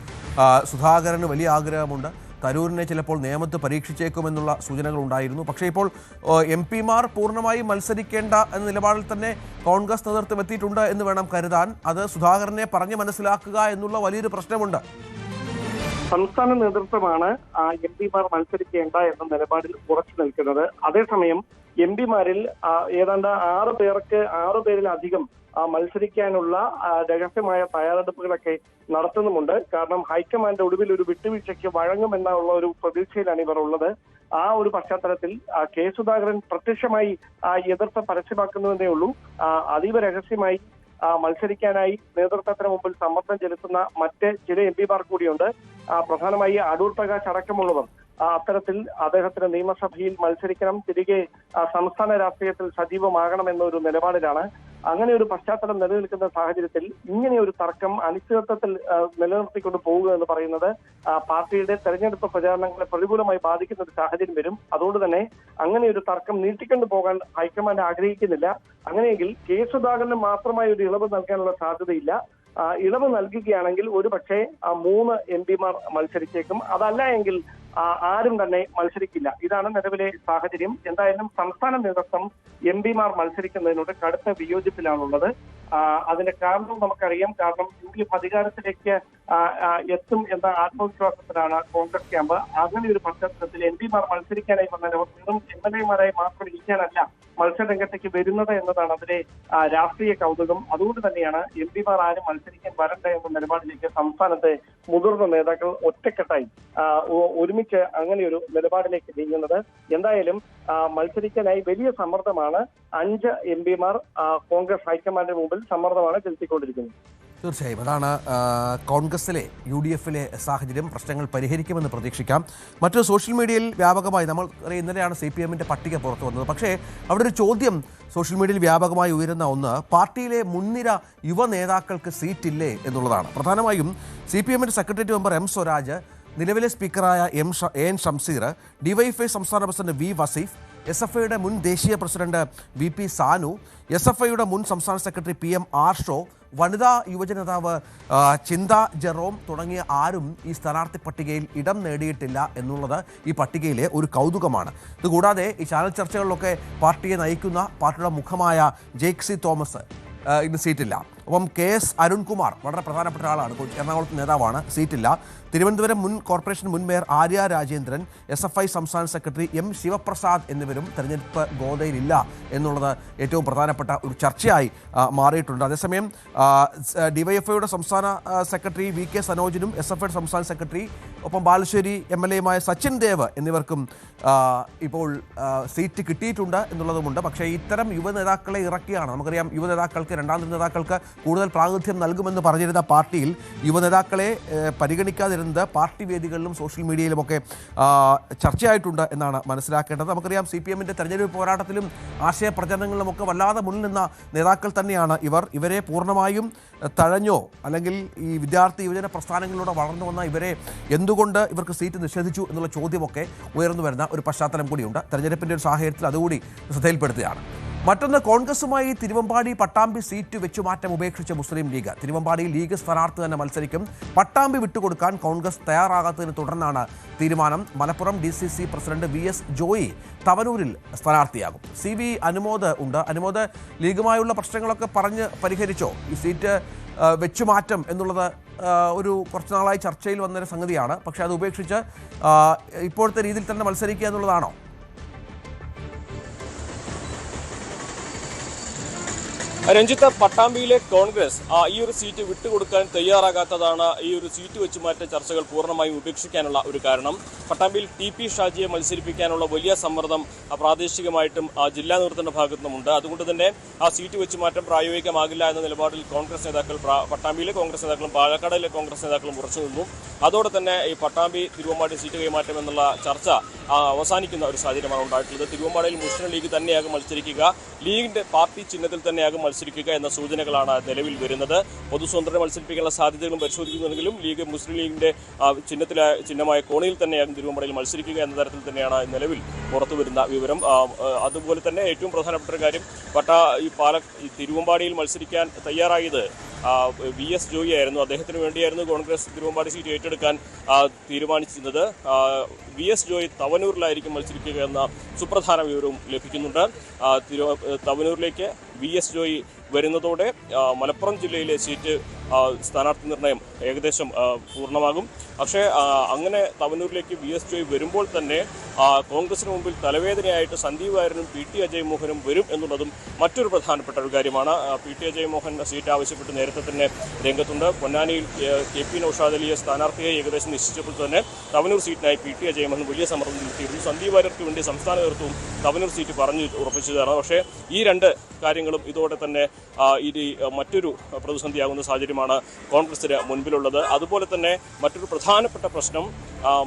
സുധാകരന് വലിയ ആഗ്രഹമുണ്ട്, തരൂരിനെ ചിലപ്പോൾ നിയമത്ത് പരീക്ഷിച്ചേക്കുമെന്നുള്ള സൂചനകളുണ്ടായിരുന്നു. പക്ഷേ ഇപ്പോൾ MP മാർ പൂർണ്ണമായും മത്സരിക്കേണ്ട എന്ന നിലപാടിൽ തന്നെ കോൺഗ്രസ് നേതൃത്വം എത്തിയിട്ടുണ്ട് എന്ന് വേണം കരുതാൻ. അത് സുധാകരനെ പറഞ്ഞു മനസ്സിലാക്കുക എന്നുള്ള വലിയൊരു പ്രശ്നമുണ്ട്. സംസ്ഥാന നേതൃത്വമാണ് MP മാർ മത്സരിക്കേണ്ട എന്ന നിലപാടിൽ ഉറച്ചു നിൽക്കുന്നത്. അതേസമയം MP മാരിൽ ഏതാണ്ട് 6 പേരിലധികം മത്സരിക്കാനുള്ള രഹസ്യമായ തയ്യാറെടുപ്പുകളൊക്കെ നടത്തുന്നുമുണ്ട്. കാരണം ഹൈക്കമാൻഡ് ഒടുവിൽ ഒരു വിട്ടുവീഴ്ചയ്ക്ക് വഴങ്ങുമെന്നുള്ള ഒരു പ്രതീക്ഷയിലാണ് ഇവർ ഉള്ളത്. ആ ഒരു പശ്ചാത്തലത്തിൽ K. സുധാകരൻ പ്രത്യക്ഷമായി എതിർത്ത് പരസ്യമാക്കുന്നുവെന്നേ ഉള്ളൂ. അതീവ രഹസ്യമായി മത്സരിക്കാനായി നേതൃത്വത്തിന് മുമ്പിൽ സമ്മർദ്ദം ചെലുത്തുന്ന മറ്റ് ചില MP മാർ കൂടിയുണ്ട്. പ്രധാനമായി അടൂർ പ്രകാശ് അടക്കമുള്ളവർ അത്തരത്തിൽ അദ്ദേഹത്തിന് നിയമസഭയിൽ മത്സരിക്കണം, തിരികെ സംസ്ഥാന രാഷ്ട്രീയത്തിൽ സജീവമാകണം എന്നൊരു നിലപാടിലാണ്. അങ്ങനെ ഒരു പശ്ചാത്തലം നിലനിൽക്കുന്ന സാഹചര്യത്തിൽ ഇങ്ങനെ ഒരു തർക്കം അനിശ്ചിതത്വത്തിൽ നിലനിർത്തിക്കൊണ്ട് പോവുക എന്ന് പറയുന്നത് പാർട്ടിയുടെ തെരഞ്ഞെടുപ്പ് പ്രചാരണങ്ങളെ പ്രതികൂലമായി ബാധിക്കുന്ന ഒരു സാഹചര്യം വരും. അതുകൊണ്ട് തന്നെ അങ്ങനെ ഒരു തർക്ം നീട്ടിക്കൊണ്ടു പോകാൻ ഹൈക്കമാൻഡ് ആഗ്രഹിക്കുന്നില്ല. അങ്ങനെയെങ്കിൽ K. സുധാകരന് മാത്രമായി ഒരു ഇളവ് നൽകാനുള്ള സാധ്യതയില്ല. ഇളവ് നൽകുകയാണെങ്കിൽ ഒരുപക്ഷെ 3 MP മാർ മത്സരിച്ചേക്കും. അതല്ല എങ്കിൽ ആരും തന്നെ മത്സരിക്കില്ല. ഇതാണ് നിലവിലെ സാഹചര്യം. എന്തായാലും സംസ്ഥാന നേതൃത്വം MP മാർ മത്സരിക്കുന്നതിനോട് കടുത്ത വിയോജിപ്പിലാണുള്ളത്. അതിന്റെ കാരണം നമുക്കറിയാം. കാരണം UDF അധികാരത്തിലേക്ക് എത്തും എന്ന ആത്മവിശ്വാസത്തിലാണ് കോൺഗ്രസ് ക്യാമ്പ്. അങ്ങനെ ഒരു പശ്ചാത്തലത്തിൽ MP മാർ മത്സരിക്കാനായി വന്നവർ വെറും MLA മാരായി മാത്രം ഇരിക്കാനല്ല മത്സരരംഗത്തേക്ക് വരുന്നത് എന്നതാണ് അതിലെ രാഷ്ട്രീയ കൗതുകം. അതുകൊണ്ട് തന്നെയാണ് MP മാർ ആരും മത്സരിക്കാൻ വരണ്ട എന്ന നിലപാടിലേക്ക് സംസ്ഥാനത്തെ മുതിർന്ന നേതാക്കൾ ഒറ്റക്കെട്ടായി ഒരുമിച്ച് അങ്ങനെയൊരു നിലപാടിലേക്ക് നീങ്ങുന്നത്. എന്തായാലും മത്സരിക്കാനായി വലിയ സമ്മർദ്ദമാണ് 5 MP മാർ കോൺഗ്രസ് ഹൈക്കമാൻഡിന് മുമ്പിൽ സമ്മർദ്ദമാണ് ചെലുത്തിക്കൊണ്ടിരിക്കുന്നത്. തീർച്ചയായും അതാണ് കോൺഗ്രസിലെ UDFിലെ സാഹചര്യം. പ്രശ്നങ്ങൾ പരിഹരിക്കുമെന്ന് പ്രതീക്ഷിക്കാം. മറ്റൊരു സോഷ്യൽ മീഡിയയിൽ വ്യാപകമായി നമ്മൾ ഇന്നലെയാണ് CPMന്റെ പട്ടിക പുറത്തു വന്നത്. പക്ഷേ അവിടെ ഒരു ചോദ്യം സോഷ്യൽ മീഡിയയിൽ വ്യാപകമായി ഉയരുന്ന ഒന്ന്, പാർട്ടിയിലെ മുൻനിര യുവ നേതാക്കൾക്ക് സീറ്റില്ലേ എന്നുള്ളതാണ്. പ്രധാനമായും CPMന്റെ സെക്രട്ടേറിയറ്റ് മെമ്പർ M. സ്വരാജ്, നിലവിലെ സ്പീക്കറായ AN ഷംസീർ, DYFI സംസ്ഥാന പ്രസിഡന്റ് V. വസീഫ്, SFIയുടെ മുൻ ദേശീയ പ്രസിഡന്റ് VP സാനു, SFIയുടെ മുൻ സംസ്ഥാന സെക്രട്ടറി PM ആർഷോ, വനിതാ യുവജന നേതാവ് ചിന്ത ജെറോം തുടങ്ങിയ ആരും ഈ സ്ഥാനാർത്ഥി പട്ടികയിൽ ഇടം നേടിയിട്ടില്ല എന്നുള്ളത് ഈ പട്ടികയിലെ ഒരു കൗതുകമാണ്. ഇതുകൂടാതെ ഈ ചാനൽ ചർച്ചകളിലൊക്കെ പാർട്ടിയെ നയിക്കുന്ന പാർട്ടിയുടെ മുഖമായ JC തോമസ് ഇന്ന് സീറ്റില്ല. ഒപ്പം KS അരുൺകുമാർ വളരെ പ്രധാനപ്പെട്ട ആളാണ്, എറണാകുളത്ത് നേതാവാണ്, സീറ്റില്ല. തിരുവനന്തപുരം മുൻ കോർപ്പറേഷൻ മുൻ മേയർ ആര്യ രാജേന്ദ്രൻ, SFI സംസ്ഥാന സെക്രട്ടറി M. ശിവപ്രസാദ് എന്നിവരും തെരഞ്ഞെടുപ്പ് ഗോതയിലില്ല എന്നുള്ളത് ഏറ്റവും പ്രധാനപ്പെട്ട ഒരു ചർച്ചയായി മാറിയിട്ടുണ്ട്. അതേസമയം DYFIയുടെ സംസ്ഥാന സെക്രട്ടറി VK സനോജിനും SFIയുടെ സംസ്ഥാന സെക്രട്ടറി ഒപ്പം ബാലുശ്ശേരി MLA സച്ചിൻ ദേവ് എന്നിവർക്കും ഇപ്പോൾ സീറ്റ് കിട്ടിയിട്ടുണ്ട് എന്നുള്ളതുമുണ്ട്. പക്ഷേ ഇത്തരം യുവനേതാക്കളെ ഇറക്കിയാണ്, നമുക്കറിയാം യുവനേതാക്കൾക്ക്, രണ്ടാം നിര നേതാക്കൾക്ക് കൂടുതൽ പ്രാതിനിധ്യം നൽകുമെന്ന് പറഞ്ഞിരുന്ന പാർട്ടിയിൽ യുവനേതാക്കളെ പരിഗണിക്കാതിരുന്നത് പാർട്ടി വേദികളിലും സോഷ്യൽ മീഡിയയിലുമൊക്കെ ചർച്ചയായിട്ടുണ്ട് എന്നാണ് മനസ്സിലാക്കേണ്ടത്. നമുക്കറിയാം CPMന്റെ തെരഞ്ഞെടുപ്പ് പോരാട്ടത്തിലും ആശയപ്രചരണങ്ങളിലുമൊക്കെ വല്ലാതെ മുന്നിൽ നിന്ന നേതാക്കൾ തന്നെയാണ് ഇവരെ പൂർണ്ണമായും തഴഞ്ഞോ അല്ലെങ്കിൽ ഈ വിദ്യാർത്ഥി യുവജന പ്രസ്ഥാനങ്ങളിലൂടെ വളർന്നു വന്ന ഇവരെ എന്തുകൊണ്ട് ഇവർക്ക് സീറ്റ് നിഷേധിച്ചു എന്നുള്ള ചോദ്യമൊക്കെ ഉയർന്നു വരുന്ന ഒരു പശ്ചാത്തലം കൂടിയുണ്ട്. തെരഞ്ഞെടുപ്പിൻ്റെ ഒരു സാഹചര്യത്തിൽ അതുകൂടി ശ്രദ്ധയിൽപ്പെടുത്തുകയാണ്. മറ്റൊന്ന്, കോൺഗ്രസുമായി തിരുവമ്പാടി പട്ടാമ്പി സീറ്റ് വെച്ചുമാറ്റം ഉപേക്ഷിച്ച മുസ്ലിം ലീഗ്. തിരുവമ്പാടിയിൽ ലീഗ് സ്ഥാനാർത്ഥി തന്നെ മത്സരിക്കും. പട്ടാമ്പി വിട്ടുകൊടുക്കാൻ കോൺഗ്രസ് തയ്യാറാകാത്തതിനെ തുടർന്നാണ് തീരുമാനം. Malappuram DCC president VS Joy തവനൂരിൽ സ്ഥാനാർത്ഥിയാകും. CV അനുമോദ് ഉണ്ട്. അനുമോദ്, ലീഗുമായുള്ള പ്രശ്നങ്ങളൊക്കെ പറഞ്ഞ് പരിഹരിച്ചോ? ഈ സീറ്റ് വെച്ചുമാറ്റം എന്നുള്ളത് ഒരു കുറച്ച് നാളായി ചർച്ചയിൽ വന്നൊരു സംഗതിയാണ്. പക്ഷേ അത് ഉപേക്ഷിച്ച് ഇപ്പോഴത്തെ രീതിയിൽ തന്നെ മത്സരിക്കുക എന്നുള്ളതാണോ? രഞ്ജിത്ത്, പട്ടാമ്പിയിലെ കോൺഗ്രസ് ഈ ഒരു സീറ്റ് വിട്ടുകൊടുക്കാൻ തയ്യാറാകാത്തതാണ് ഈ ഒരു സീറ്റ് വെച്ചുമാറ്റ ചർച്ചകൾ പൂർണ്ണമായും ഉപേക്ഷിക്കാനുള്ള ഒരു കാരണം. പട്ടാമ്പിയിൽ TP ഷാജിയെ മത്സരിപ്പിക്കാനുള്ള വലിയ സമ്മർദ്ദം പ്രാദേശികമായിട്ടും ജില്ലാ നേതൃത്വത്തിന്റെ ഭാഗത്തുനിന്നുമുണ്ട്. അതുകൊണ്ട് തന്നെ ആ സീറ്റ് വെച്ചുമാറ്റം പ്രായോഗികമാകില്ല എന്ന നിലപാടിൽ കോൺഗ്രസ് നേതാക്കൾ, പട്ടാമ്പിയിലെ കോൺഗ്രസ് നേതാക്കളും പാലക്കാടിലെ കോൺഗ്രസ് നേതാക്കളും ഉറച്ചു നിന്നു. അതോടെ തന്നെ ഈ പട്ടാമ്പി തിരുവമ്പാടി സീറ്റ് കൈമാറ്റം എന്നുള്ള ചർച്ച അവസാനിക്കുന്ന ഒരു സാഹചര്യമാണ് ഉണ്ടായിട്ടുള്ളത്. തിരുവമ്പാടിയിൽ മുസ്ലിം ലീഗ് തന്നെയാകും മത്സരിക്കുക, ലീഗിന്റെ പാർട്ടി ചിഹ്നത്തിൽ തന്നെയാകും മത്സരിക്കുക എന്ന സൂചനകളാണ് നിലവിൽ വരുന്നത്. പൊതുസ്വതന്ത്രരെ മത്സരിപ്പിക്കാനുള്ള സാധ്യതകളും പരിശോധിക്കുന്നുണ്ടെങ്കിലും മുസ്ലിം ലീഗിന്റെ ചിഹ്നമായ കോണിയിൽ തന്നെയാകും തിരുവമ്പാടിയിൽ മത്സരിക്കുക എന്ന തരത്തിൽ തന്നെയാണ് നിലവിൽ പുറത്തുവരുന്ന വിവരം. അതുപോലെ തന്നെ ഏറ്റവും പ്രധാനപ്പെട്ട ഒരു കാര്യം, ഈ തിരുവമ്പാടിയിൽ മത്സരിക്കാൻ തയ്യാറായത് VS ജോയി ആയിരുന്നു. അദ്ദേഹത്തിന് വേണ്ടിയായിരുന്നു കോൺഗ്രസ് തിരുവമ്പാടി സീറ്റ് ഏറ്റെടുക്കാൻ തീരുമാനിച്ചിരുന്നത്. VS ജോയി തവനൂരിലായിരിക്കും മത്സരിക്കുക എന്ന സുപ്രധാന വിവരവും ലഭിക്കുന്നുണ്ട്. തവനൂരിലേക്ക് VS ജോയി വരുന്നതോടെ മലപ്പുറം ജില്ലയിലെ സീറ്റ് സ്ഥാനാർത്ഥി നിർണയം ഏകദേശം പൂർണ്ണമാകും. പക്ഷേ അങ്ങനെ തവനൂരിലേക്ക് VS ജോയി വരുമ്പോൾ തന്നെ കോൺഗ്രസിന് മുമ്പിൽ തലവേദനയായിട്ട് സന്ദീപ് വാര്യരും PT അജയ് മോഹനും വരും എന്നുള്ളതും മറ്റൊരു പ്രധാനപ്പെട്ട ഒരു കാര്യമാണ്. PT അജയ് മോഹൻ സീറ്റ് ആവശ്യപ്പെട്ട് നേരത്തെ തന്നെ രംഗത്തുണ്ട്. പൊന്നാനിയിൽ KP നൗഷാദ് അലിയെ സ്ഥാനാർത്ഥിയെ ഏകദേശം നിശ്ചയിച്ചപ്പോൾ തന്നെ തവനൂർ സീറ്റിനായി PT അജയ് മോഹൻ വലിയ സമ്മർദ്ദം ചെലുത്തിയിരുന്നു. സന്ദീപ് വാര്യർക്ക് വേണ്ടി സംസ്ഥാന നേതൃത്വവും തവനൂർ സീറ്റ് പറഞ്ഞു ഉറപ്പിച്ചതാണ്. പക്ഷേ ഈ രണ്ട് കാര്യങ്ങളും ഇതോടെ തന്നെ മറ്റൊരു പ്രതിസന്ധിയാകുന്ന സാഹചര്യമാണ് കോൺഗ്രസിന് മുൻപിലുള്ളത്. അതുപോലെ തന്നെ മറ്റൊരു പ്രധാനപ്പെട്ട പ്രശ്നം,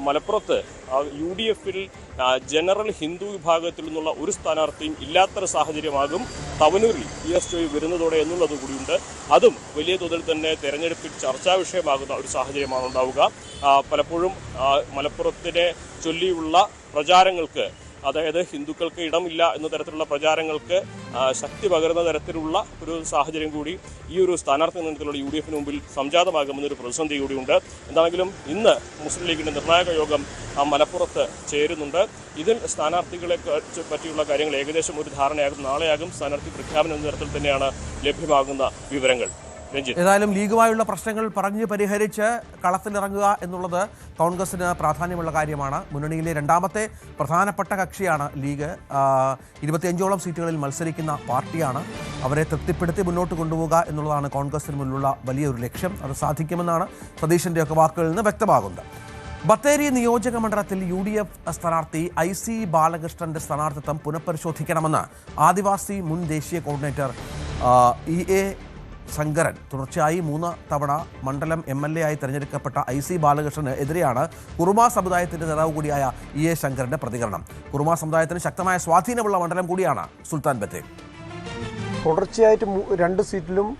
മലപ്പുറത്ത് UDF-ൽ ജനറൽ ഹിന്ദു വിഭാഗത്തിൽ നിന്നുള്ള ഒരു സ്ഥാനാർത്ഥിയും ഇല്ലാത്തൊരു സാഹചര്യമാകും തവനൂരിൽ VS ജോയി വരുന്നതോടെ എന്നുള്ളത് കൂടിയുണ്ട്. അതും വലിയ തോതിൽ തന്നെ തെരഞ്ഞെടുപ്പിൽ ചർച്ചാ വിഷയമാകുന്ന ഒരു സാഹചര്യമാണ് ഉണ്ടാവുക. പലപ്പോഴും മലപ്പുറത്തിനെ ചൊല്ലിയുള്ള പ്രചാരങ്ങൾക്ക്, അതായത് ഹിന്ദുക്കൾക്ക് ഇടമില്ല എന്ന തരത്തിലുള്ള പ്രചാരങ്ങൾക്ക് ശക്തി പകരുന്ന തരത്തിലുള്ള ഒരു സാഹചര്യം കൂടി ഈ ഒരു സ്ഥാനാർത്ഥി നിർണ്ണയത്തിലുള്ള UDF-ന് മുമ്പിൽ സംജാതമാകുമെന്നൊരു പ്രതിസന്ധി കൂടിയുണ്ട്. എന്താണെങ്കിലും ഇന്ന് മുസ്ലിം ലീഗിന്റെ നിർണായക യോഗം മലപ്പുറത്ത് ചേരുന്നുണ്ട്. ഇതിൽ സ്ഥാനാർത്ഥികളെ പറ്റിയുള്ള കാര്യങ്ങൾ ഏകദേശം ഒരു ധാരണയാകും. നാളെയാകും സ്ഥാനാർത്ഥി പ്രഖ്യാപനം എന്ന തരത്തിൽ തന്നെയാണ് ലഭ്യമാകുന്ന വിവരങ്ങൾ. ഏതായാലും ലീഗുമായുള്ള പ്രശ്നങ്ങൾ പറഞ്ഞ് പരിഹരിച്ച് കളത്തിലിറങ്ങുക എന്നുള്ളത് കോൺഗ്രസിന് പ്രാധാന്യമുള്ള കാര്യമാണ്. മുന്നണിയിലെ രണ്ടാമത്തെ പ്രധാനപ്പെട്ട കക്ഷിയാണ് ലീഗ്. 25ഓളം സീറ്റുകളിൽ മത്സരിക്കുന്ന പാർട്ടിയാണ്. അവരെ തൃപ്തിപ്പെടുത്തി മുന്നോട്ട് കൊണ്ടുപോകുക എന്നുള്ളതാണ് കോൺഗ്രസിന് മുന്നിലുള്ള വലിയൊരു ലക്ഷ്യം. അത് സാധിക്കുമെന്നാണ് സതീശൻ്റെയൊക്കെ വാക്കുകളിൽ നിന്ന് വ്യക്തമാകുന്നത്. ബത്തേരി നിയോജക മണ്ഡലത്തിൽ UDF സ്ഥാനാർത്ഥി IC ബാലകൃഷ്ണന്റെ സ്ഥാനാർത്ഥിത്വം പുനഃപരിശോധിക്കണമെന്ന് ആദിവാസി മുൻ ദേശീയ കോർഡിനേറ്റർ EA ശങ്കരൻ. തുടർച്ചയായി 3 തവണ മണ്ഡലം MLA ആയി തെരഞ്ഞെടുക്കപ്പെട്ട IC ബാലകൃഷ്ണന് എതിരെയാണ് കുറുമ സമുദായത്തിന്റെ നേതാവ് കൂടിയായ EA ശങ്കരന്റെ പ്രതികരണം. കുറുമ സമുദായത്തിന് ശക്തമായ സ്വാധീനമുള്ള മണ്ഡലം കൂടിയാണ് സുൽത്താൻ ബത്തേരി. തുടർച്ചയായിട്ട് 2 സീറ്റിലും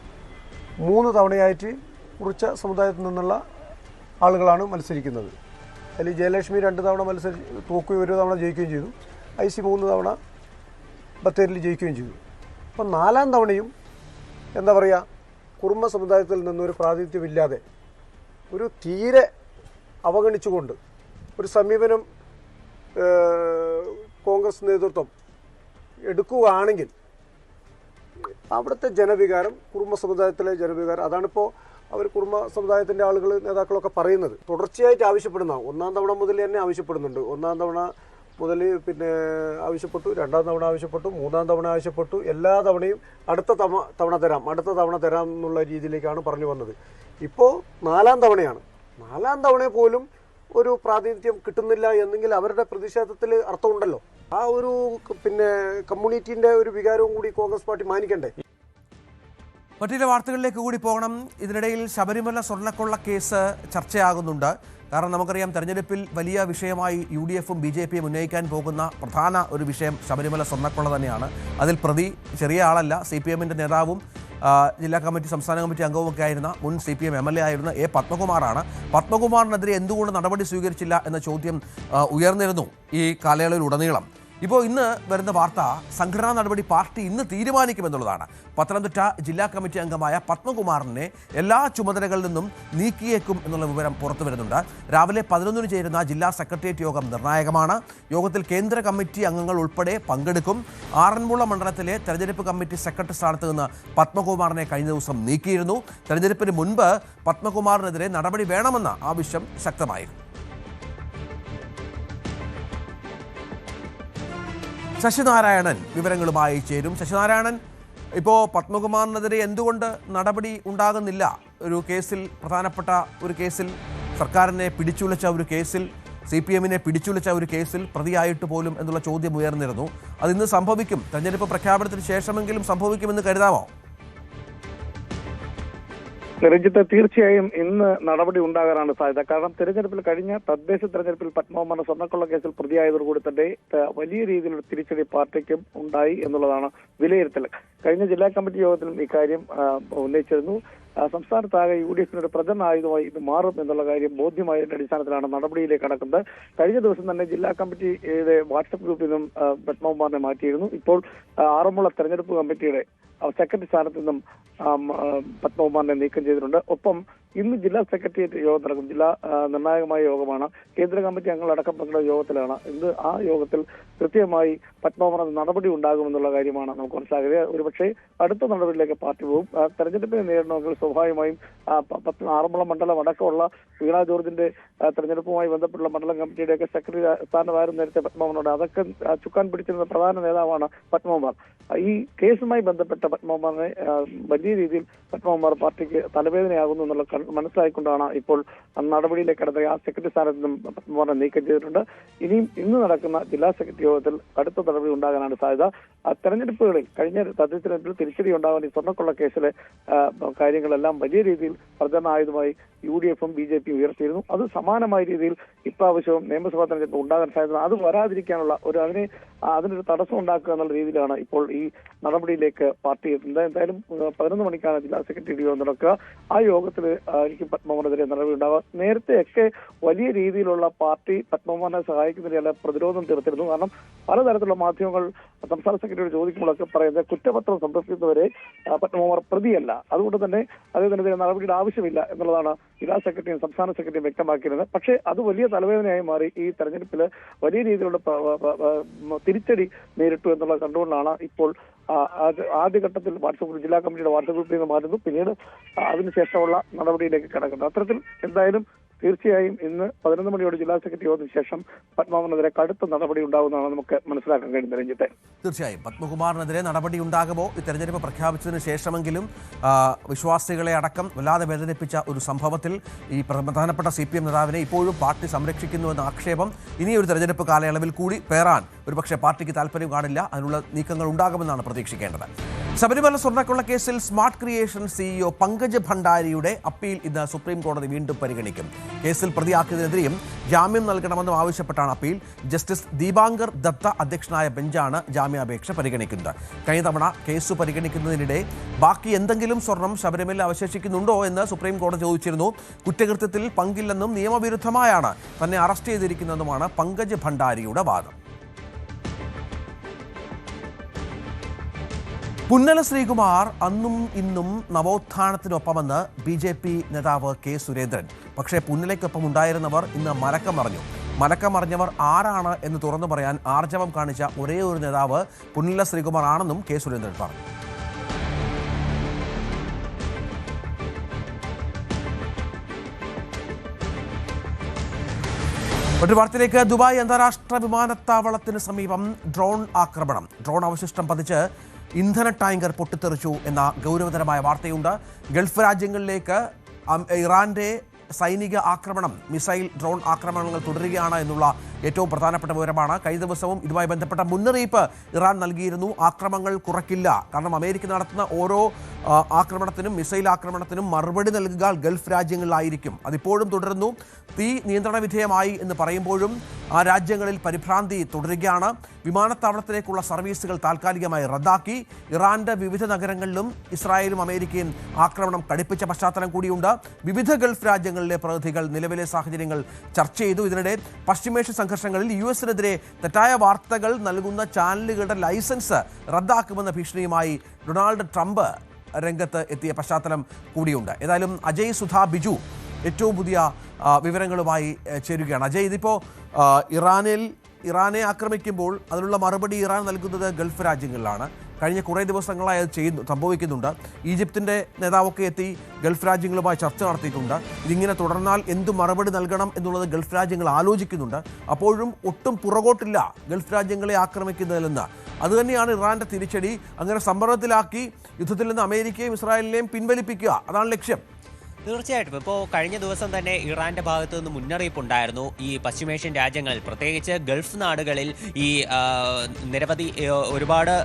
3 തവണയായിട്ട് കുറിച്ച സമുദായത്തിൽ നിന്നുള്ള ആളുകളാണ് മത്സരിക്കുന്നത്. അതിൽ ജയലക്ഷ്മി 2 തവണ തോക്കുകയും 1 തവണ ജയിക്കുകയും ചെയ്തു. IC 3 തവണ ബത്തേരിയിൽ ജയിക്കുകയും ചെയ്തു. അപ്പോൾ 4ാം തവണയും എന്താ പറയുക, കുറുമ സമുദായത്തിൽ നിന്നൊരു പ്രാതിനിധ്യമില്ലാതെ ഒരു തീരെ അവഗണിച്ചുകൊണ്ട് ഒരു സമീപനം കോൺഗ്രസ് നേതൃത്വം എടുക്കുകയാണെങ്കിൽ അവിടുത്തെ ജനവികാരം, കുറുമ സമുദായത്തിലെ ജനവികാരം, അതാണിപ്പോൾ അവർ കുറുമ സമുദായത്തിൻ്റെ ആളുകൾ നേതാക്കളൊക്കെ പറയുന്നത്. തുടർച്ചയായിട്ട് ആവശ്യപ്പെടുന്ന 1ാം തവണ മുതൽ തന്നെ ആവശ്യപ്പെടുന്നുണ്ട്. 1ാം തവണ മുതൽ പിന്നെ ആവശ്യപ്പെട്ടു, 2ാം തവണ ആവശ്യപ്പെട്ടു, 3ാം തവണ ആവശ്യപ്പെട്ടു. എല്ലാ തവണയും അടുത്ത തവണ തരാം എന്നുള്ള രീതിയിലേക്കാണ് പറഞ്ഞു വന്നത്. ഇപ്പോൾ 4ാം തവണയാണ്. 4ാം തവണ പോലും ഒരു പ്രാതിനിധ്യം കിട്ടുന്നില്ല എന്നെങ്കിൽ അവരുടെ പ്രതിഷേധത്തിൽ അർത്ഥമുണ്ടല്ലോ. ആ ഒരു കമ്മ്യൂണിറ്റീൻ്റെ ഒരു വികാരവും കൂടി കോൺഗ്രസ് പാർട്ടി മാനിക്കണ്ടേ. മറ്റു വാർത്തകളിലേക്ക് കൂടി പോകണം. ഇതിനിടയിൽ ശബരിമല സ്വർണ്ണക്കൊള്ള കേസ് ചർച്ചയാകുന്നുണ്ട്. കാരണം നമുക്കറിയാം, തെരഞ്ഞെടുപ്പിൽ വലിയ വിഷയമായി UDF-ഉം BJP-യും ഉന്നയിക്കാൻ പോകുന്ന പ്രധാന ഒരു വിഷയം ശബരിമല സ്വർണ്ണക്കൊള്ള തന്നെയാണ്. അതിൽ പ്രതി ചെറിയ ആളല്ല, CPM-ന്റെ നേതാവും ജില്ലാ കമ്മിറ്റി, സംസ്ഥാന കമ്മിറ്റി അംഗവുമൊക്കെ ആയിരുന്ന മുൻ CPM MLA ആയിരുന്ന A. പത്മകുമാറാണ്. പത്മകുമാറിനെതിരെ എന്തുകൊണ്ട് നടപടി സ്വീകരിച്ചില്ല എന്ന ചോദ്യം ഉയർന്നിരുന്നു ഈ കാലയളവിലുടനീളം. ഇപ്പോൾ ഇന്ന് വരുന്ന വാർത്ത സംഘടനാ നടപടി പാർട്ടി ഇന്ന് തീരുമാനിക്കുമെന്നുള്ളതാണ്. പത്തനംതിട്ട ജില്ലാ കമ്മിറ്റി അംഗമായ പത്മകുമാറിനെ എല്ലാ ചുമതലകളിൽ നിന്നും നീക്കിയേക്കും എന്നുള്ള വിവരം പുറത്തു വരുന്നുണ്ട്. രാവിലെ 11 ചേരുന്ന ജില്ലാ സെക്രട്ടേറിയറ്റ് യോഗം നിർണായകമാണ്. യോഗത്തിൽ കേന്ദ്ര കമ്മിറ്റി അംഗങ്ങൾ ഉൾപ്പെടെ പങ്കെടുക്കും. ആറന്മുള മണ്ഡലത്തിലെ തെരഞ്ഞെടുപ്പ് കമ്മിറ്റി സെക്രട്ടറി സ്ഥാനത്ത് നിന്ന് പത്മകുമാറിനെ കഴിഞ്ഞ ദിവസം നീക്കിയിരുന്നു. തെരഞ്ഞെടുപ്പിന് മുൻപ് പത്മകുമാറിനെതിരെ നടപടി വേണമെന്ന ആവശ്യം ശക്തമായിരുന്നു. ശശിനാരായണൻ വിവരങ്ങളുമായി ചേരും. ശശിനാരായണൻ, ഇപ്പോൾ പത്മകുമാറിനെതിരെ എന്തുകൊണ്ട് നടപടി ഉണ്ടാകുന്നില്ല? ഒരു കേസിൽ, പ്രധാനപ്പെട്ട ഒരു കേസിൽ, സർക്കാരിനെ പിടിച്ചുലച്ച ഒരു കേസിൽ, CPM-നെ പിടിച്ചുലച്ച ഒരു കേസിൽ പ്രതിയായിട്ട് പോലും എന്നുള്ള ചോദ്യം ഉയർന്നിരുന്നു. അതിന്ന് സംഭവിക്കും, തെരഞ്ഞെടുപ്പ് പ്രഖ്യാപനത്തിന് ശേഷമെങ്കിലും സംഭവിക്കുമെന്ന് കരുതാമോ? രഞ്ജിത്ത്, തീർച്ചയായും ഇന്ന് നടപടി ഉണ്ടാകാനാണ് സാധ്യത. കാരണം തെരഞ്ഞെടുപ്പിൽ, കഴിഞ്ഞ തദ്ദേശ തെരഞ്ഞെടുപ്പിൽ പത്മകുമാറിന്റെ സ്വർണ്ണക്കൊള്ള കേസിൽ പ്രതിയായതോടുകൂടി തന്നെ വലിയ രീതിയിലുള്ള തിരിച്ചടി പാർട്ടിക്കും ഉണ്ടായി എന്നുള്ളതാണ് വിലയിരുത്തൽ. കഴിഞ്ഞ ജില്ലാ കമ്മിറ്റി യോഗത്തിലും ഇക്കാര്യം ഉന്നയിച്ചിരുന്നു. സംസ്ഥാനത്താകെ UDF-ന്റെ ഒരു പ്രചരണ ആയുധമായി ഇത് മാറും എന്നുള്ള കാര്യം ബോധ്യമായതിന്റെ അടിസ്ഥാനത്തിലാണ് നടപടിയിലേക്ക് കടക്കുന്നത്. കഴിഞ്ഞ ദിവസം തന്നെ ജില്ലാ കമ്മിറ്റിയുടെ വാട്സപ്പ് ഗ്രൂപ്പിൽ നിന്നും പത്മകുമാറിനെ മാറ്റിയിരുന്നു. ഇപ്പോൾ ആറന്മുള തെരഞ്ഞെടുപ്പ് കമ്മിറ്റിയുടെ സെക്രട്ടറി സ്ഥാനത്ത് നിന്നും പത്മകുമാറിനെ നീക്കം ചെയ്തിട്ടുണ്ട്. ഒപ്പം ഇന്ന് ജില്ലാ സെക്രട്ടേറിയറ്റ് യോഗം നടക്കും. ജില്ലാ നിർണായകമായ യോഗമാണ്. കേന്ദ്ര കമ്മിറ്റി അംഗങ്ങളടക്കം പങ്കെടുത്ത യോഗത്തിലാണ്. ഇന്ന് ആ യോഗത്തിൽ കൃത്യമായി പത്മകുമാറിന് നടപടി ഉണ്ടാകുമെന്നുള്ള കാര്യമാണ് നമുക്ക് മനസ്സിലാക്കുക. ഒരുപക്ഷെ അടുത്ത നടപടിയിലേക്ക് പാർട്ടി പോകും. തെരഞ്ഞെടുപ്പിനെ നേരിടണമെങ്കിൽ സ്വാഭാവികമായും ആറന്മുള മണ്ഡലം അടക്കമുള്ള വീണ ജോർജിന്റെ തെരഞ്ഞെടുപ്പുമായി ബന്ധപ്പെട്ടുള്ള മണ്ഡലം കമ്മിറ്റിയുടെയൊക്കെ സെക്രട്ടറി സ്ഥാനമായിരുന്നു നേരത്തെ പത്മകുമാറിനോട്. അതൊക്കെ ചുക്കാൻ പിടിച്ചിരുന്ന പ്രധാന നേതാവാണ് പത്മകുമാർ. ഈ കേസുമായി ബന്ധപ്പെട്ട പത്മകുമാറിനെ വലിയ രീതിയിൽ പത്മകുമാർ പാർട്ടിക്ക് തലവേദനയാകുന്നു എന്നുള്ള മനസ്സിലായിക്കൊണ്ടാണ് ഇപ്പോൾ നടപടിയിലേക്ക് കടന്നത്. ആ സെക്രട്ടറി സ്ഥാനത്ത് നിന്നും പത്മകുമാറിനെ നീക്കം ചെയ്തിട്ടുണ്ട്. ഇനിയും ഇന്ന് നടക്കുന്ന ജില്ലാ സെക്രട്ടറി യോഗത്തിൽ അടുത്ത നടപടി ഉണ്ടാകാനാണ് സാധ്യത. തെരഞ്ഞെടുപ്പുകളിൽ, കഴിഞ്ഞ തദ്ദേശ തെരഞ്ഞെടുപ്പിൽ തിരിച്ചടി ഉണ്ടാകാൻ ഈ സ്വർണ്ണക്കൊള്ള കേസിലെ കാര്യങ്ങളെല്ലാം വലിയ രീതിയിൽ പ്രചരണ ആയുധമായി UDF-ഉം BJP-യും ഉയർത്തിയിരുന്നു. അത് സമാനമായ രീതിയിൽ ഇപ്രാവശ്യവും നിയമസഭാ തെരഞ്ഞെടുപ്പ് ഉണ്ടാകാൻ സാധ്യത. അത് വരാതിരിക്കാനുള്ള അതിനൊരു തടസ്സം ഉണ്ടാക്കുക എന്നുള്ള രീതിയിലാണ് ഇപ്പോൾ ഈ നടപടിയിലേക്ക് പാർട്ടി. എന്തായാലും 11 മണിക്കാണ് ജില്ലാ സെക്രട്ടറി യോഗം നടക്കുക. ആ യോഗത്തിൽ ആയിരിക്കും പത്മകുമാറിനെതിരെ നടപടി ഉണ്ടാവുക. നേരത്തെയൊക്കെ വലിയ രീതിയിലുള്ള പാർട്ടി പത്മകുമാറിനെ സഹായിക്കുന്നതിനുള്ള പ്രതിരോധം തീർത്തിരുന്നു. കാരണം പലതരത്തിലുള്ള മാധ്യമങ്ങൾ സംസ്ഥാന സെക്രട്ടറിയോട് ചോദിക്കുമ്പോഴൊക്കെ പറയുന്നത് കുറ്റപത്രം സമർപ്പിക്കുന്നവരെ പത്മകുമാർ പ്രതിയല്ല, അതുകൊണ്ട് തന്നെ അദ്ദേഹത്തിനെതിരെ നടപടിയുടെ ആവശ്യമില്ല എന്നുള്ളതാണ് ജില്ലാ സെക്രട്ടറിയും സംസ്ഥാന സെക്രട്ടറിയും വ്യക്തമാക്കിയിരുന്നത്. പക്ഷേ അത് വലിയ തലവേദനയായി മാറി. ഈ തെരഞ്ഞെടുപ്പിൽ വലിയ രീതിയിലുള്ള തിരിച്ചടി നേരിട്ടു എന്നുള്ളത് കണ്ടുകൊണ്ടാണ് ഇപ്പോൾ ആദ്യഘട്ടത്തിൽ ജില്ലാ കമ്മിറ്റിയുടെ വാട്സപ്പ് ഗ്രൂപ്പിൽ നിന്ന് മാറ്റുന്നു. പിന്നീട് അതിനുശേഷമുള്ള നടപടിയിലേക്ക് കടക്കുന്നത്. അത്തരത്തിൽ എന്തായാലും തീർച്ചയായും ഇന്ന് 11 മണിയോട് ജില്ലാ സെക്രട്ടറി യോഗത്തിന് ശേഷം പത്മകുമാറിനെതിരെ കടുത്ത നടപടി ഉണ്ടാകുന്നതാണ് നമുക്ക് മനസ്സിലാക്കാൻ കഴിയുന്നത്. രഞ്ജിത്തെ, തീർച്ചയായും പത്മകുമാറിനെതിരെ നടപടി ഉണ്ടാകുമോ? ഈ തെരഞ്ഞെടുപ്പ് പ്രഖ്യാപിച്ചതിന് ശേഷമെങ്കിലും വിശ്വാസികളെ അടക്കം വല്ലാതെ വേദനിപ്പിച്ച ഒരു സംഭവത്തിൽ ഈ പ്രധാനപ്പെട്ട CPM നേതാവിനെ ഇപ്പോഴും പാർട്ടി സംരക്ഷിക്കുന്നുവെന്ന ആക്ഷേപം ഇനിയൊരു തെരഞ്ഞെടുപ്പ് കാലയളവിൽ കൂടി പേറാൻ ഒരുപക്ഷെ പാർട്ടിക്ക് താല്പര്യം കാണില്ല. അതിനുള്ള നീക്കങ്ങൾ ഉണ്ടാകുമെന്നാണ് പ്രതീക്ഷിക്കേണ്ടത്. ശബരിമല സ്വർണ്ണക്കൊള്ള കേസിൽ സ്മാർട്ട് ക്രിയേഷൻ CEO പങ്കജ് ഭണ്ഡാരിയുടെ അപ്പീൽ ഇന്ന് സുപ്രീം കോടതി വീണ്ടും പരിഗണിക്കും. കേസിൽ പ്രതിയാക്കിയതിനെതിരെയും ജാമ്യം നൽകണമെന്നും ആവശ്യപ്പെട്ടാണ് അപ്പീൽ. ജസ്റ്റിസ് ദീപാങ്കർ ദത്ത അധ്യക്ഷനായ ബെഞ്ചാണ് ജാമ്യാപേക്ഷ പരിഗണിക്കുന്നത്. കഴിഞ്ഞ തവണ കേസ് പരിഗണിക്കുന്നതിനിടെ ബാക്കി എന്തെങ്കിലും സ്വർണം ശബരിമല അവശേഷിക്കുന്നുണ്ടോ എന്ന് സുപ്രീം കോടതി ചോദിച്ചിരുന്നു. കുറ്റകൃത്യത്തിൽ പങ്കില്ലെന്നും നിയമവിരുദ്ധമായാണ് തന്നെ അറസ്റ്റ് ചെയ്തിരിക്കുന്നതെന്നുമാണ് പങ്കജ് ഭണ്ഡാരിയുടെ വാദം. പുന്നല ശ്രീകുമാർ അന്നും ഇന്നും നവോത്ഥാനത്തിനൊപ്പമെന്ന് BJP നേതാവ് K. സുരേന്ദ്രൻ. പക്ഷേ പുന്നലയ്ക്കൊപ്പം ഉണ്ടായിരുന്നവർ ഇന്ന് മലക്കം മറിഞ്ഞു. മലക്കം മറിഞ്ഞവർ ആരാണ് എന്ന് തുറന്നു പറയാൻ ആർജവം കാണിച്ച ഒരേ ഒരു നേതാവ് പുന്നല ശ്രീകുമാർ ആണെന്നും K. സുരേന്ദ്രൻ പറഞ്ഞു. ഒരു വാർത്തയിലേക്ക്. ദുബായ് അന്താരാഷ്ട്ര വിമാനത്താവളത്തിന് സമീപം ഡ്രോൺ ആക്രമണം. ഡ്രോൺ അവശിഷ്ടം പതിച്ച് ഇന്ധന ടാങ്കർ പൊട്ടിത്തെറിച്ചു എന്ന ഗൗരവതരമായ വാർത്തയുണ്ട്. ഗൾഫ് രാജ്യങ്ങളിലേക്ക് ഇറാന്റെ സൈനിക ആക്രമണം, മിസൈൽ ഡ്രോൺ ആക്രമണങ്ങൾ തുടരുകയാണ് എന്നുള്ള ഏറ്റവും പ്രധാനപ്പെട്ട വിവരമാണ്. കഴിഞ്ഞ ദിവസവും ഇതുമായി ബന്ധപ്പെട്ട മുന്നറിയിപ്പ് ഇറാൻ നൽകിയിരുന്നു. ആക്രമണങ്ങൾ കുറയ്ക്കില്ല, കാരണം അമേരിക്ക നടത്തുന്ന ഓരോ ആക്രമണത്തിനും, മിസൈൽ ആക്രമണത്തിനും മറുപടി നൽകുക ഗൾഫ് രാജ്യങ്ങളിലായിരിക്കും. അതിപ്പോഴും തുടരുന്നു. തീ നിയന്ത്രണ വിധേയമായി എന്ന് പറയുമ്പോഴും ആ രാജ്യങ്ങളിൽ പരിഭ്രാന്തി തുടരുകയാണ്. വിമാനത്താവളത്തിലേക്കുള്ള സർവീസുകൾ താൽക്കാലികമായി റദ്ദാക്കി. ഇറാന്റെ വിവിധ നഗരങ്ങളിലും ഇസ്രായേലും അമേരിക്കയും ആക്രമണം കടുപ്പിച്ച പശ്ചാത്തലം കൂടിയുണ്ട്. വിവിധ ഗൾഫ് രാജ്യങ്ങളിലെ പ്രതിനിധികൾ നിലവിലെ സാഹചര്യങ്ങൾ ചർച്ച ചെയ്തു. ഇതിനിടെ പശ്ചിമേഷ്യ സംഘർഷങ്ങളിൽ US-നെതിരെ തെറ്റായ വാർത്തകൾ നൽകുന്ന ചാനലുകളുടെ ലൈസൻസ് റദ്ദാക്കുമെന്ന ഭീഷണിയുമായി ഡൊണാൾഡ് ട്രംപ് രംഗത്ത് എത്തിയ പശ്ചാത്തലം കൂടിയുണ്ട്. ഏതായാലും അജയ് സുധാ ബിജു ഏറ്റവും പുതിയ വിവരങ്ങളുമായി ചേരുകയാണ്. അജയ്, ഇതിപ്പോൾ ഇറാനെ ആക്രമിക്കുമ്പോൾ അതിനുള്ള മറുപടി ഇറാൻ നൽകുന്നത് ഗൾഫ് രാജ്യങ്ങളിലാണ്. കഴിഞ്ഞ കുറേ ദിവസങ്ങളായി അത് സംഭവിക്കുന്നുണ്ട്. ഈജിപ്തിൻ്റെ നേതാവൊക്കെ എത്തി ഗൾഫ് രാജ്യങ്ങളുമായി ചർച്ച നടത്തിയിട്ടുണ്ട്. ഇതിങ്ങനെ തുടർന്നാൽ എന്ത് മറുപടി നൽകണം എന്നുള്ളത് ഗൾഫ് രാജ്യങ്ങൾ ആലോചിക്കുന്നുണ്ട്. അപ്പോഴും ഒട്ടും പുറകോട്ടില്ല ഗൾഫ് രാജ്യങ്ങളെ ആക്രമിക്കുന്നതിൽ നിന്ന്. അതുതന്നെയാണ് ഇറാൻ്റെ തിരിച്ചടി. അങ്ങനെ സമ്മർദ്ദത്തിലാക്കി യുദ്ധത്തിൽ നിന്ന് അമേരിക്കയും ഇസ്രായേലിനെയും പിൻവലിപ്പിക്കുക, അതാണ് ലക്ഷ്യം. തീർച്ചയായിട്ടും ഇപ്പോൾ കഴിഞ്ഞ ദിവസം തന്നെ ഇറാന്റെ ഭാഗത്തു നിന്ന് മുന്നറിയിപ്പുണ്ടായിരുന്നു. ഈ പശ്ചിമേഷ്യൻ രാജ്യങ്ങളിൽ, പ്രത്യേകിച്ച് ഗൾഫ് നാടുകളിൽ ഈ നിരവധി ഒരുപാട്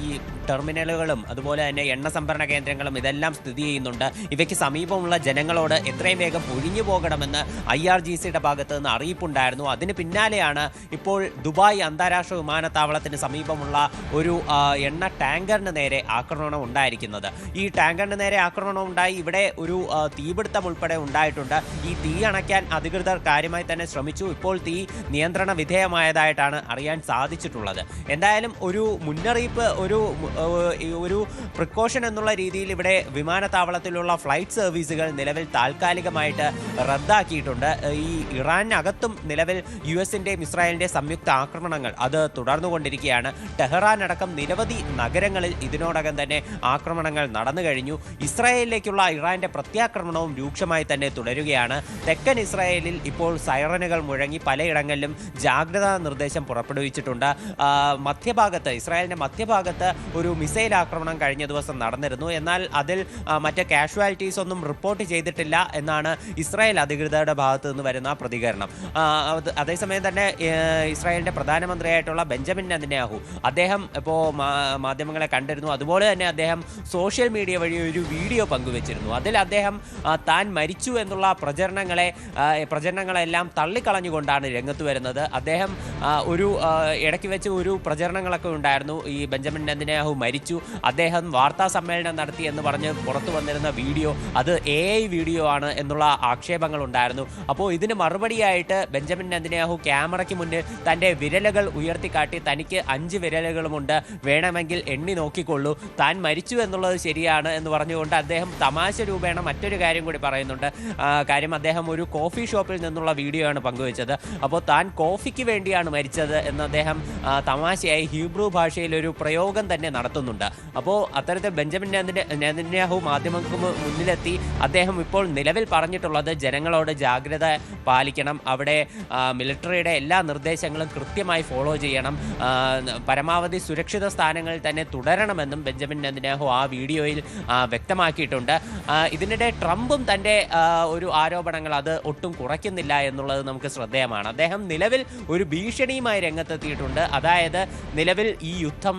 ഈ ടെർമിനലുകളും അതുപോലെ തന്നെ എണ്ണ സംഭരണ കേന്ദ്രങ്ങളും ഇതെല്ലാം സ്ഥിതി ചെയ്യുന്നുണ്ട്. ഇവയ്ക്ക് സമീപമുള്ള ജനങ്ങളോട് എത്രയും വേഗം ഒഴിഞ്ഞു പോകണമെന്ന് IRGCയുടെ ഭാഗത്തു നിന്ന് അറിയിപ്പുണ്ടായിരുന്നു. അതിന് പിന്നാലെയാണ് ഇപ്പോൾ ദുബായ് അന്താരാഷ്ട്ര വിമാനത്താവളത്തിന് സമീപമുള്ള ഒരു എണ്ണ ടാങ്കറിന് നേരെ ആക്രമണം ഉണ്ടായിരിക്കുന്നത്. ഈ ടാങ്കറിന് നേരെ ആക്രമണം ഉണ്ടായി ഇവിടെ ഒരു തീപിടുത്തം ഉൾപ്പെടെ ഉണ്ടായിട്ടുണ്ട്. ഈ തീ അണയ്ക്കാൻ അധികൃതർ കാര്യമായി തന്നെ ശ്രമിച്ചു. ഇപ്പോൾ തീ നിയന്ത്രണ വിധേയമായതായിട്ടാണ് അറിയാൻ സാധിച്ചിട്ടുള്ളത്. എന്തായാലും ഒരു മുന്നറിയിപ്പ്, ഒരു പ്രിക്കോഷൻ എന്നുള്ള രീതിയിൽ ഇവിടെ വിമാനത്താവളത്തിലുള്ള ഫ്ലൈറ്റ് സർവീസുകൾ നിലവിൽ താൽക്കാലികമായിട്ട് റദ്ദാക്കിയിട്ടുണ്ട്. ഈ ഇറാനകത്തും നിലവിൽ US-ന്റെയും ഇസ്രായേലിൻ്റെയും സംയുക്ത ആക്രമണങ്ങൾ അത് തുടർന്നുകൊണ്ടിരിക്കുകയാണ്. ടെഹ്റാൻ അടക്കം നിരവധി നഗരങ്ങളിൽ ഇതിനോടകം തന്നെ ആക്രമണങ്ങൾ നടന്നു കഴിഞ്ഞു. ഇസ്രായേലിലേക്കുള്ള ഇറാന്റെ പ്രത്യാക്രമണവും രൂക്ഷമായി തന്നെ തുടരുകയാണ്. തെക്കൻ ഇസ്രായേലിൽ ഇപ്പോൾ സൈറനുകൾ മുഴങ്ങി പലയിടങ്ങളിലും ജാഗ്രതാ നിർദ്ദേശം പുറപ്പെടുവിച്ചിട്ടുണ്ട്. മധ്യഭാഗത്ത്, ഇസ്രായേലിന്റെ മധ്യഭാഗത്ത് ഒരു മിസൈൽ ആക്രമണം കഴിഞ്ഞ ദിവസം നടന്നിരുന്നു. എന്നാൽ അതിൽ മറ്റ് കാഷ്വാലിറ്റീസ് ഒന്നും റിപ്പോർട്ട് ചെയ്തിട്ടില്ല എന്നാണ് ഇസ്രായേൽ അധികൃതരുടെ ഭാഗത്തു നിന്ന് വരുന്ന പ്രതികരണം. അതേസമയം തന്നെ ഇസ്രായേലിന്റെ പ്രധാനമന്ത്രിയായിട്ടുള്ള ബെഞ്ചമിൻ നെതന്യാഹു, അദ്ദേഹം ഇപ്പോൾ മാധ്യമങ്ങളെ കണ്ടിരുന്നു. അതുപോലെ തന്നെ അദ്ദേഹം സോഷ്യൽ മീഡിയ വഴി ഒരു വീഡിയോ പങ്കുവച്ചിരുന്നു. അതിൽ അദ്ദേഹം താൻ മരിച്ചു എന്നുള്ള പ്രചരണങ്ങളെല്ലാം തള്ളിക്കളഞ്ഞുകൊണ്ടാണ് രംഗത്ത് വരുന്നത്. അദ്ദേഹം ഒരു ഇടയ്ക്ക് വെച്ച് ഒരു പ്രചരണങ്ങളൊക്കെ ഉണ്ടായിരുന്നു, ഈ ബെഞ്ചമിൻ നെതന്യാഹു മരിച്ചു, അദ്ദേഹം വാർത്താ സമ്മേളനം നടത്തി എന്ന് പറഞ്ഞ് പുറത്തു വന്നിരുന്ന വീഡിയോ അത് AI വീഡിയോ ആണ് എന്നുള്ള ആക്ഷേപങ്ങൾ ഉണ്ടായിരുന്നു. അപ്പോൾ ഇതിന് മറുപടിയായിട്ട് ബെഞ്ചമിൻ നെതന്യാഹു ക്യാമറയ്ക്ക് മുന്നിൽ തൻ്റെ വിരലുകൾ ഉയർത്തിക്കാട്ടി, തനിക്ക് 5 വിരലുകളുമുണ്ട്, വേണമെങ്കിൽ എണ്ണി നോക്കിക്കൊള്ളൂ, താൻ മരിച്ചു എന്നുള്ളത് ശരിയാണ് എന്ന് പറഞ്ഞുകൊണ്ട് അദ്ദേഹം തമാശ രൂപേണ മറ്റൊരു കാര്യം കൂടി പറയുന്നുണ്ട്. കാര്യം, അദ്ദേഹം ഒരു കോഫി ഷോപ്പിൽ നിന്നുള്ള വീഡിയോ ആണ് പങ്കുവെച്ചത്. അപ്പോൾ താൻ കോഫിക്ക് വേണ്ടിയാണ് മരിച്ചത് എന്ന് അദ്ദേഹം തമാശയായി ഹീബ്രു ഭാഷയിൽ ഒരു പ്രയോഗം തന്നെ നടത്തുന്നുണ്ട്. അപ്പോൾ അത്തരത്തിൽ ബെഞ്ചമിൻ നെതന്യാഹു മാധ്യമങ്ങൾക്ക് മുന്നിലെത്തി അദ്ദേഹം ഇപ്പോൾ നിലവിൽ പറഞ്ഞിട്ടുള്ളത് ജനങ്ങളോട് ജാഗ്രത പാലിക്കണം, അവിടെ മിലിറ്ററിയുടെ എല്ലാ നിർദ്ദേശങ്ങളും കൃത്യമായി ഫോളോ ചെയ്യണം, പരമാവധി സുരക്ഷിത സ്ഥാനങ്ങളിൽ തന്നെ തുടരണമെന്നും ബെഞ്ചമിൻ നെതന്യാഹു ആ വീഡിയോയിൽ വ്യക്തമാക്കിയിട്ടുണ്ട്. ഇതിനിടെ ട്രംപും തൻ്റെ ഒരു ആരോപണങ്ങൾ അത് ഒട്ടും കുറയ്ക്കുന്നില്ല എന്നുള്ളത് നമുക്ക് ശ്രദ്ധേയമാണ്. അദ്ദേഹം നിലവിൽ ഒരു ഭീഷണിയുമായി രംഗത്തെത്തിയിട്ടുണ്ട്. അതായത് നിലവിൽ ഈ യുദ്ധം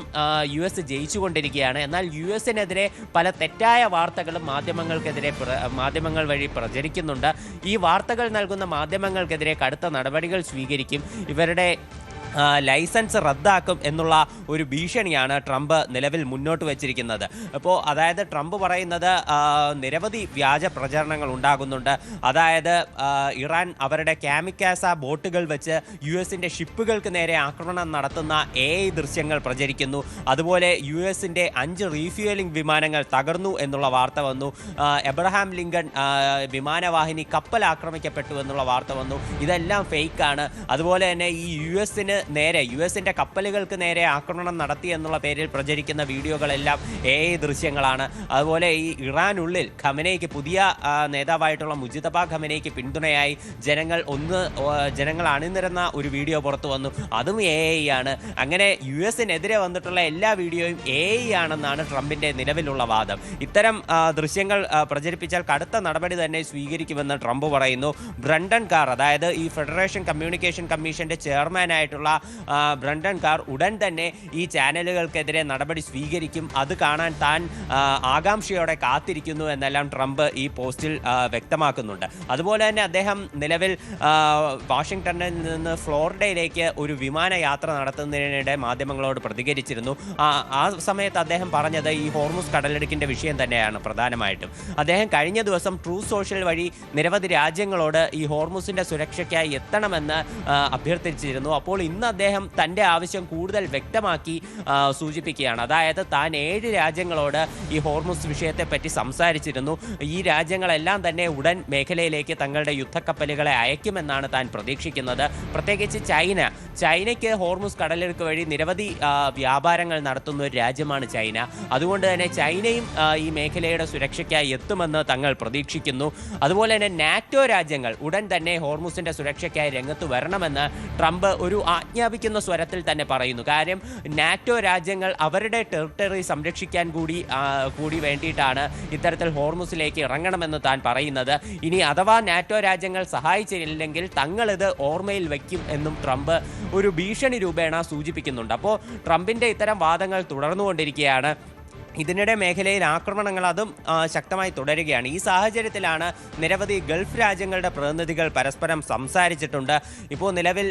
US ജയിച്ചുകൊണ്ടിരിക്കുകയാണ്. എന്നാൽ US-നെതിരെ പല തെറ്റായ വാർത്തകളും മാധ്യമങ്ങൾ വഴി പ്രചരിക്കുന്നുണ്ട്. ഈ വാർത്തകൾ നൽകുന്ന മാധ്യമങ്ങൾക്കെതിരെ കടുത്ത നടപടികൾ സ്വീകരിക്കും, ഇവരുടെ ലൈസൻസ് റദ്ദാക്കും എന്നുള്ള ഒരു ഭീഷണിയാണ് ട്രംപ് നിലവിൽ മുന്നോട്ട് വച്ചിരിക്കുന്നത്. അപ്പോൾ അതായത് ട്രംപ് പറയുന്നത് നിരവധി വ്യാജ പ്രചരണങ്ങൾ ഉണ്ടാകുന്നുണ്ട്. അതായത് ഇറാൻ അവരുടെ കാമിക്കാസ ബോട്ടുകൾ വെച്ച് US-ന്റെ ഷിപ്പുകൾക്ക് നേരെ ആക്രമണം നടത്തുന്ന AI ദൃശ്യങ്ങൾ പ്രചരിക്കുന്നു. അതുപോലെ US-ന്റെ 5 റീഫ്യൂവലിംഗ് വിമാനങ്ങൾ തകർന്നു എന്നുള്ള വാർത്ത വന്നു. എബ്രഹാം ലിങ്കൺ വിമാനവാഹിനി കപ്പൽ ആക്രമിക്കപ്പെട്ടു എന്നുള്ള വാർത്ത വന്നു. ഇതെല്ലാം ഫേക്കാണ്. അതുപോലെ തന്നെ ഈ US-ന്റെ കപ്പലുകൾക്ക് നേരെ ആക്രമണം നടത്തി എന്നുള്ള പേരിൽ പ്രചരിക്കുന്ന വീഡിയോകളെല്ലാം AI ദൃശ്യങ്ങളാണ്. അതുപോലെ ഈ ഇറാനുള്ളിൽ ഖമനേയ്ക്ക്, പുതിയ നേതാവായിട്ടുള്ള മുജിതബ ഖമനേയ്ക്ക് പിന്തുണയായി ജനങ്ങൾ അണിനിരന്ന ഒരു വീഡിയോ പുറത്തു വന്നു, അതും AI ആണ്. അങ്ങനെ US-നെതിരെ വന്നിട്ടുള്ള എല്ലാ വീഡിയോയും AI ആണെന്നാണ് ട്രംപിന്റെ നിലവിലുള്ള വാദം. ഇത്തരം ദൃശ്യങ്ങൾ പ്രചരിപ്പിച്ചാൽ കടുത്ത നടപടി തന്നെ സ്വീകരിക്കുമെന്ന് ട്രംപ് പറയുന്നു. ബ്രണ്ടൻ കാർ, അതായത് ഈ ഫെഡറേഷൻ കമ്മ്യൂണിക്കേഷൻ കമ്മീഷന്റെ ചെയർമാനായിട്ടുള്ള ബ്രണ്ടൻ കാർ ഉടൻ തന്നെ ഈ ചാനലുകൾക്കെതിരെ നടപടി സ്വീകരിക്കും, അത് കാണാൻ താൻ ആകാംക്ഷയോടെ കാത്തിരിക്കുന്നു എന്നെല്ലാം ട്രംപ് ഈ പോസ്റ്റിൽ വ്യക്തമാക്കുന്നുണ്ട്. അതുപോലെ തന്നെ അദ്ദേഹം നിലവിൽ വാഷിംഗ്ടണിൽ നിന്ന് ഫ്ലോറിഡയിലേക്ക് ഒരു വിമാനയാത്ര നടത്തുന്നതിനിടെ മാധ്യമങ്ങളോട് പ്രതികരിച്ചിരുന്നു. ആ സമയത്ത് അദ്ദേഹം പറഞ്ഞത് ഈ ഹോർമുസ് കടലിടുക്കിൻ്റെ വിഷയം തന്നെയാണ് പ്രധാനമായിട്ടും. അദ്ദേഹം കഴിഞ്ഞ ദിവസം ട്രൂ സോഷ്യൽ വഴി നിരവധി രാജ്യങ്ങളോട് ഈ ഹോർമുസിൻ്റെ സുരക്ഷയ്ക്കായി എത്തണമെന്ന് അഭ്യർത്ഥിച്ചിരുന്നു. അപ്പോൾ ഇന്ന് അദ്ദേഹം തൻ്റെ ആവശ്യം കൂടുതൽ വ്യക്തമാക്കി സൂചിപ്പിക്കുകയാണ്. അതായത് താൻ 7 രാജ്യങ്ങളോട് ഈ ഹോർമുസ് വിഷയത്തെപ്പറ്റി സംസാരിച്ചിരുന്നു. ഈ രാജ്യങ്ങളെല്ലാം തന്നെ ഉടൻ മേഖലയിലേക്ക് തങ്ങളുടെ യുദ്ധക്കപ്പലുകളെ അയക്കുമെന്നാണ് താൻ പ്രതീക്ഷിക്കുന്നത്. പ്രത്യേകിച്ച് ചൈനയ്ക്ക് ഹോർമുസ് കടലിടുക്ക് വഴി നിരവധി വ്യാപാരങ്ങൾ നടത്തുന്ന ഒരു രാജ്യമാണ് ചൈന. അതുകൊണ്ട് തന്നെ ചൈനയും ഈ മേഖലയുടെ സുരക്ഷയ്ക്കായി എത്തുമെന്ന് തങ്ങൾ പ്രതീക്ഷിക്കുന്നു. അതുപോലെ തന്നെ നാറ്റോ രാജ്യങ്ങൾ ഉടൻ തന്നെ ഹോർമുസിൻ്റെ സുരക്ഷയ്ക്കായി രംഗത്ത് വരണമെന്ന് ട്രംപ് ഒരു ആജ്ഞാപിക്കുന്ന സ്വരത്തിൽ തന്നെ പറയുന്നു. കാര്യം നാറ്റോ രാജ്യങ്ങൾ അവരുടെ ടെറിട്ടറി സംരക്ഷിക്കാൻ കൂടി വേണ്ടിയിട്ടാണ് ഇത്തരത്തിൽ ഹോർമുസിലേക്ക് ഇറങ്ങണമെന്ന് താൻ പറയുന്നത്. ഇനി അഥവാ നാറ്റോ രാജ്യങ്ങൾ സഹായിച്ചില്ലെങ്കിൽ തങ്ങളിത് ഓർമ്മയിൽ വയ്ക്കും എന്നും ട്രംപ് ഒരു ഭീഷണി രൂപേണ സൂചിപ്പിക്കുന്നുണ്ട്. അപ്പോൾ ട്രംപിൻ്റെ ഇത്തരം വാദങ്ങൾ തുടർന്നുകൊണ്ടിരിക്കുകയാണ്. ഇതിനിടെ മേഖലയിൽ ആക്രമണങ്ങൾ അതും ശക്തമായി തുടരുകയാണ്. ഈ സാഹചര്യത്തിലാണ് നിരവധി ഗൾഫ് രാജ്യങ്ങളുടെ പ്രതിനിധികൾ പരസ്പരം സംസാരിച്ചിട്ടുണ്ട്. ഇപ്പോൾ നിലവിൽ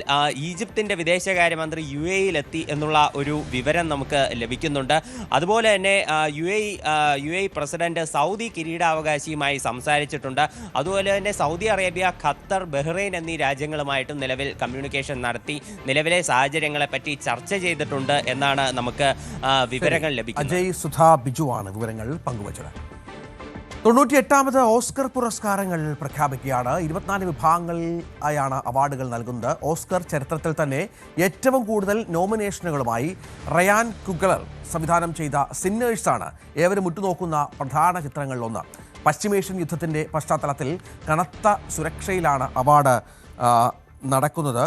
ഈജിപ്തിൻ്റെ വിദേശകാര്യമന്ത്രി UAE-യിലെത്തി എന്നുള്ള ഒരു വിവരം നമുക്ക് ലഭിക്കുന്നുണ്ട്. അതുപോലെ തന്നെ UAE പ്രസിഡന്റ് സൗദി കിരീടാവകാശിയുമായി സംസാരിച്ചിട്ടുണ്ട്. അതുപോലെ തന്നെ സൗദി അറേബ്യ, ഖത്തർ, ബഹ്റൈൻ എന്നീ രാജ്യങ്ങളുമായിട്ടും നിലവിൽ കമ്മ്യൂണിക്കേഷൻ നടത്തി നിലവിലെ സാഹചര്യങ്ങളെപ്പറ്റി ചർച്ച ചെയ്തിട്ടുണ്ട് എന്നാണ് നമുക്ക് വിവരങ്ങൾ ലഭിക്കുന്നത്. ബിജുവാണ് വിവരങ്ങൾ പങ്കുവച്ചത്. 98ാമത് ഓസ്കർ പുരസ്കാരങ്ങൾ പ്രഖ്യാപിക്കുകയാണ്. 24 വിഭാഗങ്ങളിലായാണ് അവാർഡുകൾ നൽകുന്നത്. ഓസ്കർ ചരിത്രത്തിൽ തന്നെ ഏറ്റവും കൂടുതൽ നോമിനേഷനുകളുമായി റയാൻ കുഗ്ലർ സംവിധാനം ചെയ്ത സിന്നേഴ്സാണ് ഏവരും ഉറ്റുനോക്കുന്ന പ്രധാന ചിത്രങ്ങളിലൊന്ന്. പശ്ചിമേഷ്യൻ യുദ്ധത്തിൻ്റെ പശ്ചാത്തലത്തിൽ കനത്ത സുരക്ഷയിലാണ് അവാർഡ് നടക്കുന്നത്.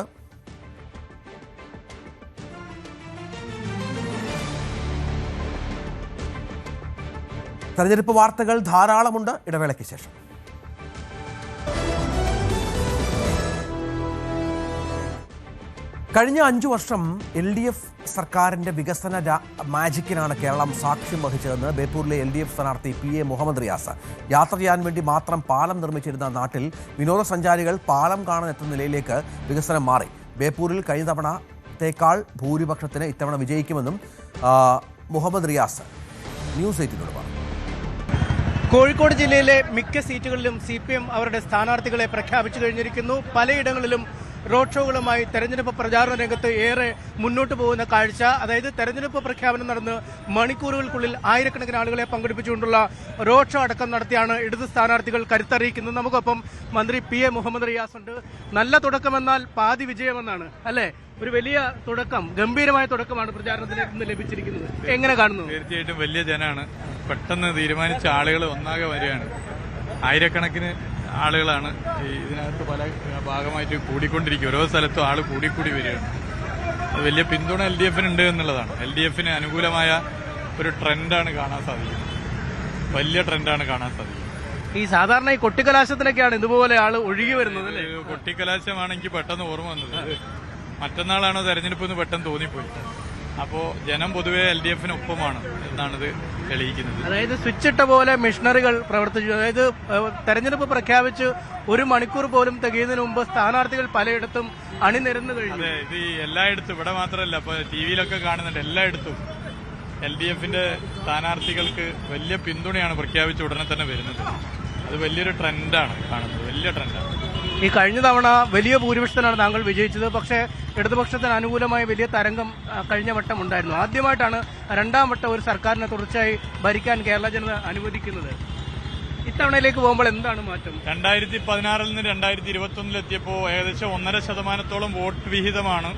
തെരഞ്ഞെടുപ്പ് വാർത്തകൾ ധാരാളമുണ്ട്. ഇടവേളയ്ക്ക് ശേഷം കഴിഞ്ഞ 5 വർഷം LDF സർക്കാരിൻ്റെ വികസന മാജിക്കിനാണ് കേരളം സാക്ഷ്യം വഹിച്ചതെന്ന് ബേപ്പൂരിലെ LDF സ്ഥാനാർത്ഥി PA മുഹമ്മദ് റിയാസ്. യാത്ര ചെയ്യാൻ വേണ്ടി മാത്രം പാലം നിർമ്മിച്ചിരുന്ന നാട്ടിൽ വിനോദസഞ്ചാരികൾ പാലം കാണാനെത്തുന്ന നിലയിലേക്ക് വികസനം മാറി. ബേപ്പൂരിൽ കഴിഞ്ഞ തവണത്തേക്കാൾ ഭൂരിപക്ഷത്തിന് ഇത്തവണ വിജയിക്കുമെന്നും മുഹമ്മദ് റിയാസ് ന്യൂസ് 8-നോട് പറഞ്ഞു. കോഴിക്കോട് ജില്ലയിലെ മിക്ക സീറ്റുകളിലും CPM അവരുടെ സ്ഥാനാർത്ഥികളെ പ്രഖ്യാപിച്ചു കഴിഞ്ഞിരിക്കുന്നു. പലയിടങ്ങളിലും റോഡ് ഷോകളുമായി തെരഞ്ഞെടുപ്പ് പ്രചാരണ രംഗത്ത് ഏറെ മുന്നോട്ട് പോകുന്ന കാഴ്ച. അതായത് തെരഞ്ഞെടുപ്പ് പ്രഖ്യാപനം നടന്ന് മണിക്കൂറുകൾക്കുള്ളിൽ ആയിരക്കണക്കിന് ആളുകളെ പങ്കെടുപ്പിച്ചുകൊണ്ടുള്ള റോഡ് ഷോ അടക്കം നടത്തിയാണ് ഇടത് സ്ഥാനാർത്ഥികൾ കരുത്തറിയിക്കുന്നത്. നമുക്കൊപ്പം മന്ത്രി PA മുഹമ്മദ് റിയാസ് ഉണ്ട്. നല്ല തുടക്കമെന്നാൽ പാതി വിജയമെന്നാണ് അല്ലേ? ഒരു വലിയ തുടക്കം, ഗംഭീരമായ തുടക്കമാണ് പ്രചാരണത്തിലേക്ക് ഇന്ന് ലഭിച്ചിരിക്കുന്നത്. എങ്ങനെ കാണുന്നു? തീർച്ചയായിട്ടും വലിയ ജനാണ്. പെട്ടെന്ന് തീരുമാനിച്ച ആളുകൾ ഒന്നാകെ വരികയാണ്. ആയിരക്കണക്കിന് ആളുകളാണ് ഇതിനകത്ത് പല ഭാഗമായിട്ട് കൂടിക്കൊണ്ടിരിക്കുക. ഓരോ സ്ഥലത്തും ആൾ കൂടിക്കൂടി വരികയാണ്. അത് വലിയ പിന്തുണ LDF-ന് ഉണ്ട് എന്നുള്ളതാണ്. LDF-ന് അനുകൂലമായ ഒരു ട്രെൻഡാണ് കാണാൻ സാധിക്കുന്നത്. വലിയ ട്രെൻഡാണ് കാണാൻ സാധിക്കുന്നത്. ഈ സാധാരണ ഈ കൊട്ടിക്കലാശത്തിലൊക്കെയാണ് ഇതുപോലെ ആൾ ഒഴുകി വരുന്നത്. കൊട്ടിക്കലാശമാണ് എനിക്ക് പെട്ടെന്ന് ഓർമ്മ വന്നത്. മറ്റന്നാളാണോ തെരഞ്ഞെടുപ്പ് എന്ന് പെട്ടെന്ന് തോന്നിപ്പോയി. അപ്പോൾ ജനം പൊതുവെ LDF-ന് ഒപ്പമാണ് എന്നാണിത് തെളിയിക്കുന്നത്. അതായത് സ്വിച്ച് ഇട്ട പോലെ മിഷണറികൾ പ്രവർത്തിച്ചു. അതായത് തെരഞ്ഞെടുപ്പ് പ്രഖ്യാപിച്ച് 1 മണിക്കൂർ പോലും തികയുന്നതിന് മുമ്പ് സ്ഥാനാർത്ഥികൾ പലയിടത്തും അണിനിരന്നു കഴിഞ്ഞു. അതെ, ഇത് എല്ലായിടത്തും, ഇവിടെ മാത്രമല്ല, ഇപ്പൊ TV-യിലൊക്കെ കാണുന്നുണ്ട്. എല്ലായിടത്തും LDF-ന്റെ സ്ഥാനാർത്ഥികൾക്ക് വലിയ പിന്തുണയാണ് പ്രഖ്യാപിച്ച ഉടനെ തന്നെ വരുന്നത്. അത് വലിയൊരു ട്രെൻഡാണ് കാണുന്നത്, വലിയ ട്രെൻഡാണ്. ഈ കഴിഞ്ഞ തവണ വലിയ ഭൂരിപക്ഷത്തിനാണ് താങ്കൾ വിജയിച്ചത്. പക്ഷേ ഇടതുപക്ഷത്തിന് അനുകൂലമായ വലിയ തരംഗം കഴിഞ്ഞ വട്ടം ഉണ്ടായിരുന്നു. ആദ്യമായിട്ടാണ് 2ാം വട്ടം ഒരു സർക്കാരിനെ തുടർച്ചയായി ഭരിക്കാൻ കേരള ജനത അനുവദിക്കുന്നത്. ഇത്തവണയിലേക്ക് പോകുമ്പോൾ എന്താണ് മാറ്റം? 2016-ൽ നിന്ന് 2021-ലെത്തിയപ്പോൾ ഏകദേശം 1.5% വോട്ട് വിഹിതമാണ്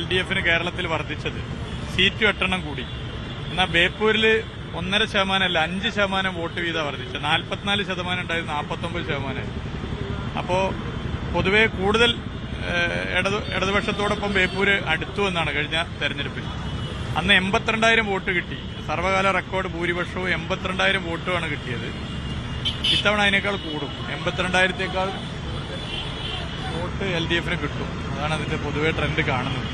LDF-ന് കേരളത്തിൽ വർദ്ധിച്ചത്. സീറ്റ് 8 കൂടി. എന്നാൽ ബേപ്പൂരിൽ 1.5% 5% വോട്ട് വീതം വർദ്ധിച്ചത്. 44% ഉണ്ടായത് 49%. അപ്പോൾ പൊതുവെ കൂടുതൽ ഇടതുപക്ഷത്തോടൊപ്പം ബേപ്പൂര് അടുത്തു എന്നാണ് കഴിഞ്ഞ തെരഞ്ഞെടുപ്പിൽ. അന്ന് 82,000 വോട്ട് കിട്ടി. സർവകാല റെക്കോർഡ് ഭൂരിപക്ഷവും 82,000 വോട്ടുമാണ് കിട്ടിയത്. ഇത്തവണ അതിനേക്കാൾ കൂടും. 82,000-ത്തേക്കാൾ വോട്ട് LDF-ന് കിട്ടും. അതാണ് അതിന്റെ പൊതുവെ ട്രെൻഡ് കാണുന്നത്.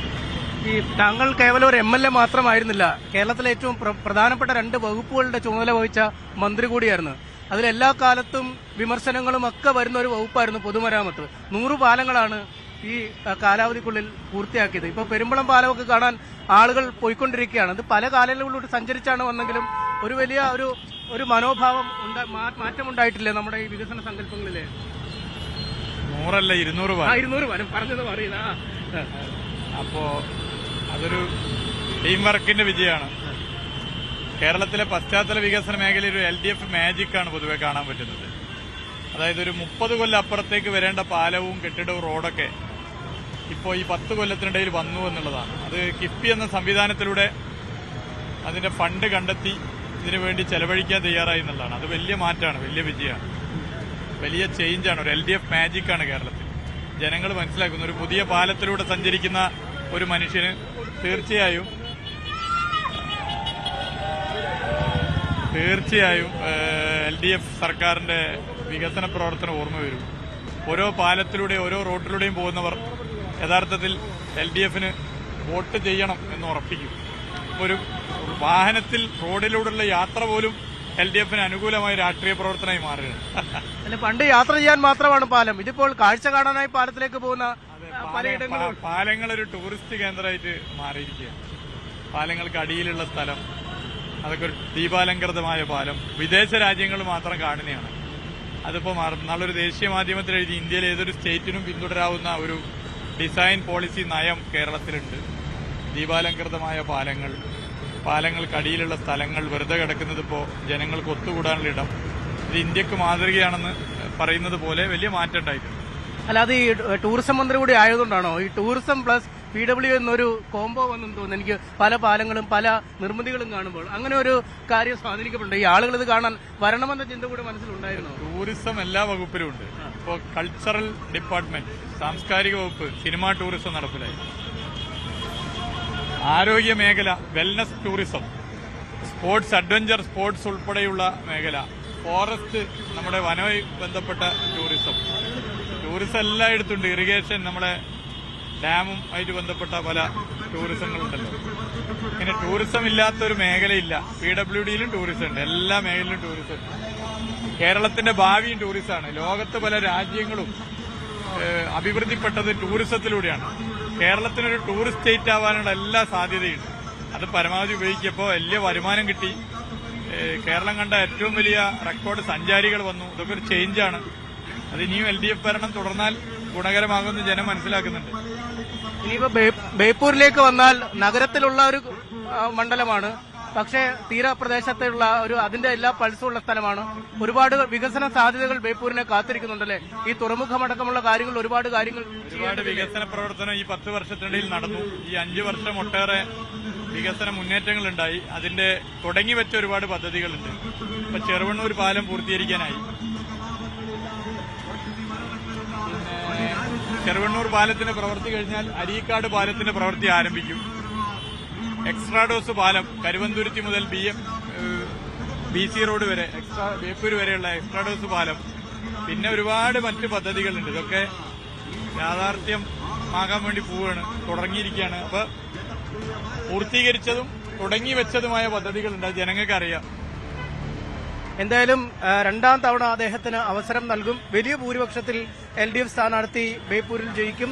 ഈ താങ്കൾ കേവലം ഒരു MLA മാത്രമായിരുന്നില്ല, കേരളത്തിലെ ഏറ്റവും പ്രധാനപ്പെട്ട 2 വകുപ്പുകളുടെ ചുമതല വഹിച്ച മന്ത്രി കൂടിയായിരുന്നു. അതിലെല്ലാ കാലത്തും വിമർശനങ്ങളും ഒക്കെ വരുന്ന ഒരു വകുപ്പായിരുന്നു പൊതുമരാമത്ത്. 100 പാലങ്ങളാണ് ഈ കാലാവധിക്കുള്ളിൽ പൂർത്തിയാക്കിയത്. ഇപ്പോൾ പെരുമ്പളം പാലമൊക്കെ കാണാൻ ആളുകൾ പോയിക്കൊണ്ടിരിക്കുകയാണ്. അത് പല കാലങ്ങളിലൂടെ സഞ്ചരിച്ചാണ് വന്നെങ്കിലും ഒരു വലിയ ഒരു മനോഭാവം മാറ്റമുണ്ടായിട്ടില്ലേ നമ്മുടെ ഈ വികസന സങ്കല്പങ്ങളിലെ? 100 അല്ല 200 പാലം പറഞ്ഞത് പറയുന്ന. അപ്പോ അതൊരു ടീം വർക്കിന്റെ വിജയമാണ്. കേരളത്തിലെ പശ്ചാത്തല വികസന മേഖലയിൽ ഒരു LDF മാജിക്കാണ് പൊതുവെ കാണാൻ പറ്റുന്നത്. അതായത് ഒരു 30 കൊല്ലം അപ്പുറത്തേക്ക് വരേണ്ട പാലവും കെട്ടിടവും റോഡൊക്കെ ഇപ്പോൾ ഈ 10 കൊല്ലത്തിനിടയിൽ വന്നു എന്നുള്ളതാണ്. അത് കിഫ്ബി എന്ന സംവിധാനത്തിലൂടെ അതിന്റെ ഫണ്ട് കണ്ടെത്തി ഇതിനുവേണ്ടി ചെലവഴിക്കാൻ തയ്യാറായി എന്നുള്ളതാണ്. അത് വലിയ മാറ്റമാണ്, വലിയ വിജയമാണ്, വലിയ ചേഞ്ചാണ്. ഒരു LDF മാജിക്കാണ് കേരളത്തിൽ. ജനങ്ങൾ മനസ്സിലാക്കുന്നു. ഒരു പുതിയ പാലത്തിലൂടെ സഞ്ചരിക്കുന്ന ഒരു മനുഷ്യന് തീർച്ചയായും LDF സർക്കാരിന്റെ വികസന പ്രവർത്തനം ഓർമ്മ വരും. ഓരോ പാലത്തിലൂടെ ഓരോ റോഡിലൂടെയും പോകുന്നവർ യഥാർത്ഥത്തിൽ LDFന് വോട്ട് ചെയ്യണം എന്ന് ഉറപ്പിക്കും. ഒരു വാഹനത്തിൽ റോഡിലൂടെയുള്ള യാത്ര പോലും LDFന് അനുകൂലമായ രാഷ്ട്രീയ പ്രവർത്തനമായി മാറുകയാണ്. പണ്ട് യാത്ര ചെയ്യാൻ മാത്രമാണ് പാലം, ഇതിപ്പോൾ കാഴ്ച കാണാനായി പാലത്തിലേക്ക് പോകുന്ന പലയിടങ്ങളും. പാലങ്ങൾ ഒരു ടൂറിസ്റ്റ് കേന്ദ്രമായിട്ട് മാറിയിരിക്കുകയാണ്. പാലങ്ങൾക്ക് അടിയിലുള്ള സ്ഥലം, അതൊക്കെ ഒരു ദീപാലങ്കൃതമായ പാലം വിദേശ രാജ്യങ്ങൾ മാത്രം കാണുന്നതാണ്. അതിപ്പോ നാളൊരു ദേശീയ മാധ്യമത്തിൽ എഴുതി ഇന്ത്യയിലെ ഏതൊരു സ്റ്റേറ്റിനും പിന്തുടരാവുന്ന ഒരു ഡിസൈൻ പോളിസി നയം കേരളത്തിലുണ്ട്. ദീപാലങ്കൃതമായ പാലങ്ങൾ, പാലങ്ങൾക്കടിയിലുള്ള സ്ഥലങ്ങൾ, വെറുതെ കിടക്കുന്നത് ഇപ്പോൾ ജനങ്ങൾക്ക് ഒത്തുകൂടാനുള്ള ഇടം, ഇത് ഇന്ത്യക്ക് മാതൃകയാണെന്ന് പറയുന്നത് പോലെ വലിയ മാറ്റം ഉണ്ടായിട്ടുണ്ട്. അല്ലാതെ ഈ ടൂറിസം മന്ത്രി കൂടി ആയതുകൊണ്ടാണോ ഈ ടൂറിസം പ്ലസ് PW എന്നൊരു കോംബോ വന്നെന്ന് തോന്നുന്നു? എനിക്ക് പല പാലങ്ങളും പല നിർമ്മിതികളും കാണുമ്പോൾ അങ്ങനെ ഒരു കാര്യം സ്വാധീനിക്കപ്പെടുന്നുണ്ട്. ഈ ആളുകൾ ഇത് കാണാൻ വരണമെന്ന ചിന്ത കൂടെ മനസ്സിലുണ്ടായിരുന്നു. ടൂറിസം എല്ലാ വകുപ്പിലും ഉണ്ട്. ഇപ്പോൾ കൾച്ചറൽ ഡിപ്പാർട്ട്മെന്റ്, സാംസ്കാരിക വകുപ്പ് സിനിമാ ടൂറിസം നടപ്പിലായി. ആരോഗ്യ മേഖല, wellness tourism, sports, adventure sports ഉൾപ്പെടെയുള്ള മേഖല, ഫോറസ്റ്റ്, നമ്മുടെ വനവുമായി ബന്ധപ്പെട്ട ടൂറിസം എല്ലായിടത്തും ഉണ്ട്. ഇറിഗേഷൻ, നമ്മുടെ ഡാമും ആയിട്ട് ബന്ധപ്പെട്ട പല ടൂറിസങ്ങളുണ്ടല്ലോ. ഇങ്ങനെ ടൂറിസം ഇല്ലാത്തൊരു മേഖലയില്ല. PWDയിലും ടൂറിസം ഉണ്ട്, എല്ലാ മേഖലയിലും ടൂറിസം ഉണ്ട്. കേരളത്തിന്റെ ഭാവിയും ടൂറിസമാണ്. ലോകത്ത് പല രാജ്യങ്ങളും അഭിവൃദ്ധിപ്പെട്ടത് ടൂറിസത്തിലൂടെയാണ്. കേരളത്തിനൊരു ടൂറിസ്റ്റ് സ്റ്റേറ്റ് ആവാനുള്ള എല്ലാ സാധ്യതയുണ്ട്. അത് പരമാവധി ഉപയോഗിക്കപ്പോൾ വലിയ വരുമാനം കിട്ടി. കേരളം കണ്ട ഏറ്റവും വലിയ റെക്കോർഡ് സഞ്ചാരികൾ വന്നു. ഇതൊക്കെ ഒരു ചേഞ്ചാണ്. അത് ഇനിയും LDF ഭരണം തുടർന്നാൽ ഗുണകരമാകുമെന്ന് ജനം മനസ്സിലാക്കുന്നുണ്ട്. ഇനിയിപ്പോ ബേപ്പൂരിലേക്ക് വന്നാൽ നഗരത്തിലുള്ള ഒരു മണ്ഡലമാണ്, പക്ഷേ തീരപ്രദേശത്തുള്ള അതിന്റെ എല്ലാ പൾസും ഉള്ള സ്ഥലമാണ്. ഒരുപാട് വികസന സാധ്യതകൾ ബേപ്പൂരിനെ കാത്തിരിക്കുന്നുണ്ടല്ലേ? ഈ തുറമുഖമടക്കമുള്ള കാര്യങ്ങൾ, ഒരുപാട് വികസന പ്രവർത്തനം ഈ 10 വർഷത്തിനിടയിൽ നടന്നു. ഈ 5 വർഷം ഒട്ടേറെ വികസന മുന്നേറ്റങ്ങൾ ഉണ്ടായി. അതിന്റെ തുടങ്ങിവെച്ച ഒരുപാട് പദ്ധതികളുണ്ട്. ഇപ്പൊ ചെറുവണ്ണൂർ പാലം പൂർത്തീകരിക്കാനായി. ചെറുവണ്ണൂർ പാലത്തിന്റെ പ്രവൃത്തി കഴിഞ്ഞാൽ അരീക്കാട് പാലത്തിന്റെ പ്രവൃത്തി ആരംഭിക്കും. എക്സ്ട്രാഡോസ് പാലം കരുവന്തുരുത്തി മുതൽ BC റോഡ് വരെ, ബേപ്പൂർ വരെയുള്ള എക്സ്ട്രാഡോസ് പാലം, പിന്നെ ഒരുപാട് മറ്റ് പദ്ധതികളുണ്ട്. ഇതൊക്കെ യാഥാർത്ഥ്യമാകാൻ വേണ്ടി പോവുകയാണ്, തുടങ്ങിയിരിക്കുകയാണ്. അപ്പൊ പൂർത്തീകരിച്ചതും തുടങ്ങി വെച്ചതുമായ പദ്ധതികളുണ്ട്. അത് ജനങ്ങൾക്ക് അറിയാം. എന്തായാലും 2ാം തവണ അദ്ദേഹത്തിന് അവസരം നൽകും. വലിയ ഭൂരിപക്ഷത്തിൽ LDF സ്ഥാനാർത്ഥി ബേപ്പൂരിൽ ജയിക്കും.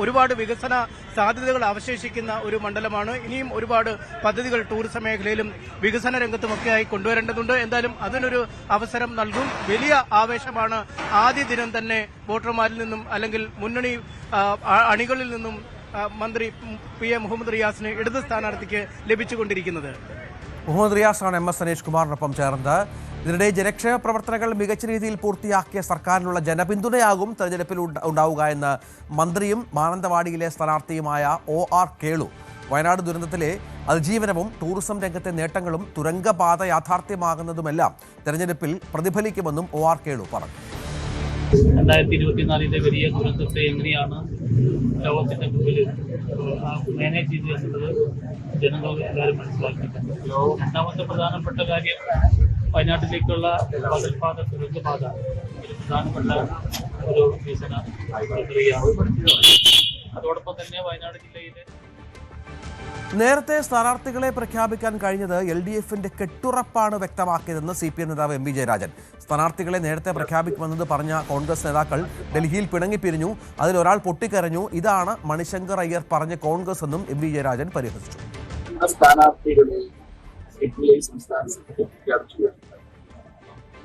ഒരുപാട് വികസന സാധ്യതകൾ അവശേഷിക്കുന്ന ഒരു മണ്ഡലമാണ്. ഇനിയും ഒരുപാട് പദ്ധതികൾ ടൂറിസം മേഖലയിലും വികസന രംഗത്തുമൊക്കെയായി കൊണ്ടുവരേണ്ടതുണ്ട്. എന്തായാലും അതിനൊരു അവസരം നൽകും. വലിയ ആവേശമാണ് ആദ്യ ദിനം തന്നെ വോട്ടർമാരിൽ നിന്നും അല്ലെങ്കിൽ മുന്നണി അണികളിൽ നിന്നും മന്ത്രി PM മുഹമ്മദ് റിയാസിന് ഇടത് സ്ഥാനാർത്ഥിക്ക് ലഭിച്ചുകൊണ്ടിരിക്കുന്നത്. മുഹമ്മദ് റിയാസാണ് MS സനീഷ് കുമാറിനൊപ്പം ചേർന്നത്. ഇതിനിടെ ജനക്ഷേമ പ്രവർത്തനങ്ങൾ മികച്ച രീതിയിൽ പൂർത്തിയാക്കിയ സർക്കാരിനുള്ള ജനപിന്തുണയാകും തെരഞ്ഞെടുപ്പിൽ ഉണ്ടാവുക എന്ന് മന്ത്രിയും മാനന്തവാടിയിലെ സ്ഥാനാർത്ഥിയുമായ OR കേളു വയനാട് ദുരന്തത്തിലെ അതിജീവനവും ടൂറിസം രംഗത്തെ നേട്ടങ്ങളും തുരങ്കപാത യാഥാർത്ഥ്യമാകുന്നതുമെല്ലാം തെരഞ്ഞെടുപ്പിൽ പ്രതിഫലിക്കുമെന്നും OR കേളു പറഞ്ഞു. 2024 വലിയ ദുരന്തത്തെ എങ്ങനെയാണ് ലോകത്തിന്റെ മുമ്പിൽ മാനേജ് ചെയ്തു എന്നുള്ളത് ജനങ്ങൾ എല്ലാവരും മനസ്സിലാക്കിയിട്ടുണ്ട്. രണ്ടാമത്തെ പ്രധാനപ്പെട്ട കാര്യം വയനാട്ടിലേക്കുള്ള പകൽപാത, തുരങ്കപാത ഒരു പ്രധാനപ്പെട്ട ഒരു വികസന പ്രക്രിയയാണ്. അതോടൊപ്പം തന്നെ വയനാട് ജില്ലയിലെ നേരത്തെ സ്ഥാനാർത്ഥികളെ പ്രഖ്യാപിക്കാൻ കഴിഞ്ഞത് LDFന്റെ കെട്ടുറപ്പാണ് വ്യക്തമാക്കിയതെന്ന് CPM നേതാവ് MV ജയരാജൻ. സ്ഥാനാർത്ഥികളെ നേരത്തെ പ്രഖ്യാപിക്കുമെന്നത് പറഞ്ഞ കോൺഗ്രസ് നേതാക്കൾ ഡൽഹിയിൽ പിണങ്ങിപ്പിരിഞ്ഞു. അതിലൊരാൾ പൊട്ടിക്കരഞ്ഞു. ഇതാണ് മണിശങ്കർ അയ്യർ പറഞ്ഞ കോൺഗ്രസ് എന്നും MV ജയരാജൻ പരിഹസിച്ചു.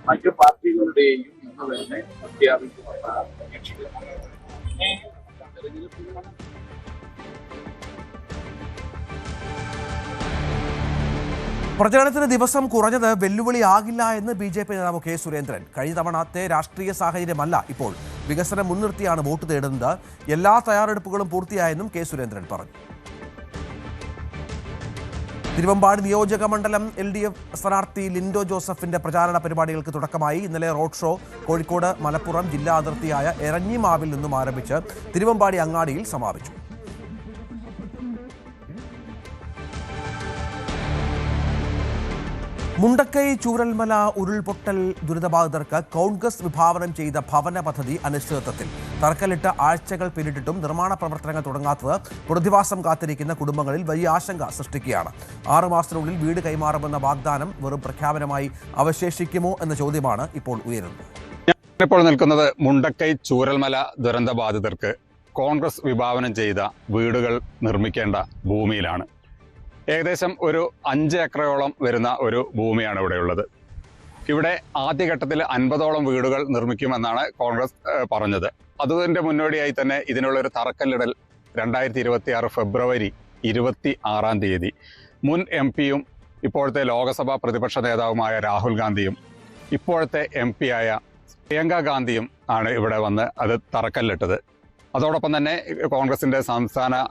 മറ്റു പാർട്ടികളുടെയും ഇന്ന് തന്നെ പ്രഖ്യാപിക്കുമെന്നാണ് പ്രതീക്ഷിക്കുന്നത്. പ്രചരണത്തിന് ദിവസം കുറഞ്ഞത് വെല്ലുവിളിയാകില്ല എന്ന് BJP നേതാവ് K. സുരേന്ദ്രൻ. കഴിഞ്ഞ തവണത്തെ രാഷ്ട്രീയ സാഹചര്യമല്ല ഇപ്പോൾ. വികസനം മുൻനിർത്തിയാണ് വോട്ട് തേടുന്നത്. എല്ലാ തയ്യാറെടുപ്പുകളും പൂർത്തിയായെന്നും K. സുരേന്ദ്രൻ പറഞ്ഞു. തിരുവമ്പാടി നിയോജക മണ്ഡലം LDF സ്ഥാനാർത്ഥി ലിൻഡോ ജോസഫിന്റെ പ്രചാരണ പരിപാടികൾക്ക് തുടക്കമായി. ഇന്നലെ റോഡ് ഷോ കോഴിക്കോട് മലപ്പുറം ജില്ലാ അതിർത്തിയായ എരഞ്ഞിമാവിൽ നിന്നും ആരംഭിച്ച് തിരുവമ്പാടി അങ്ങാടിയിൽ സമാപിച്ചു. മുണ്ടക്കൈ ചൂരൽമല ഉരുൾപൊട്ടൽ ദുരിതബാധിതർക്ക് കോൺഗ്രസ് വിഭാവനം ചെയ്ത ഭവന പദ്ധതി അനിശ്ചിതത്വത്തിൽ. തറക്കല്ലിട്ട് ആഴ്ചകൾ പിന്നിട്ടിട്ടും നിർമ്മാണ പ്രവർത്തനങ്ങൾ തുടങ്ങാത്തത് പുനരധിവാസം കാത്തിരിക്കുന്ന കുടുംബങ്ങളിൽ വലിയ ആശങ്ക സൃഷ്ടിക്കുകയാണ്. 6 മാസത്തിനുള്ളിൽ വീട് കൈമാറുമെന്ന വാഗ്ദാനം വെറും പ്രഖ്യാപനമായി അവശേഷിക്കുമോ എന്ന ചോദ്യമാണ് ഇപ്പോൾ ഉയരുന്നത്. ഇപ്പോൾ നിൽക്കുന്നത് മുണ്ടക്കൈ ചൂരൽമല ദുരന്തബാധിതർക്ക് കോൺഗ്രസ് വിഭാവനം ചെയ്ത വീടുകൾ നിർമ്മിക്കേണ്ട ഭൂമിയിലാണ്. ഏകദേശം ഒരു 5 ഏക്കറോളം വരുന്ന ഒരു ഭൂമിയാണ് ഇവിടെയുള്ളത്. ഇവിടെ ആദ്യഘട്ടത്തിൽ 50ഓളം വീടുകൾ നിർമ്മിക്കുമെന്നാണ് കോൺഗ്രസ് പറഞ്ഞത്. അതിൻ്റെ മുന്നോടിയായി തന്നെ ഇതിനുള്ളൊരു തറക്കല്ലിടൽ 2026 ഫെബ്രുവരി 26-ാം തീയതി മുൻ MP-യും ഇപ്പോഴത്തെ ലോക്സഭാ പ്രതിപക്ഷ നേതാവുമായ രാഹുൽ ഗാന്ധിയും ഇപ്പോഴത്തെ MP-യായ പ്രിയങ്ക ഗാന്ധിയും ആണ് ഇവിടെ വന്ന് അത് തറക്കല്ലിട്ടത്. അതോടൊപ്പം തന്നെ കോൺഗ്രസിൻ്റെ സംസ്ഥാന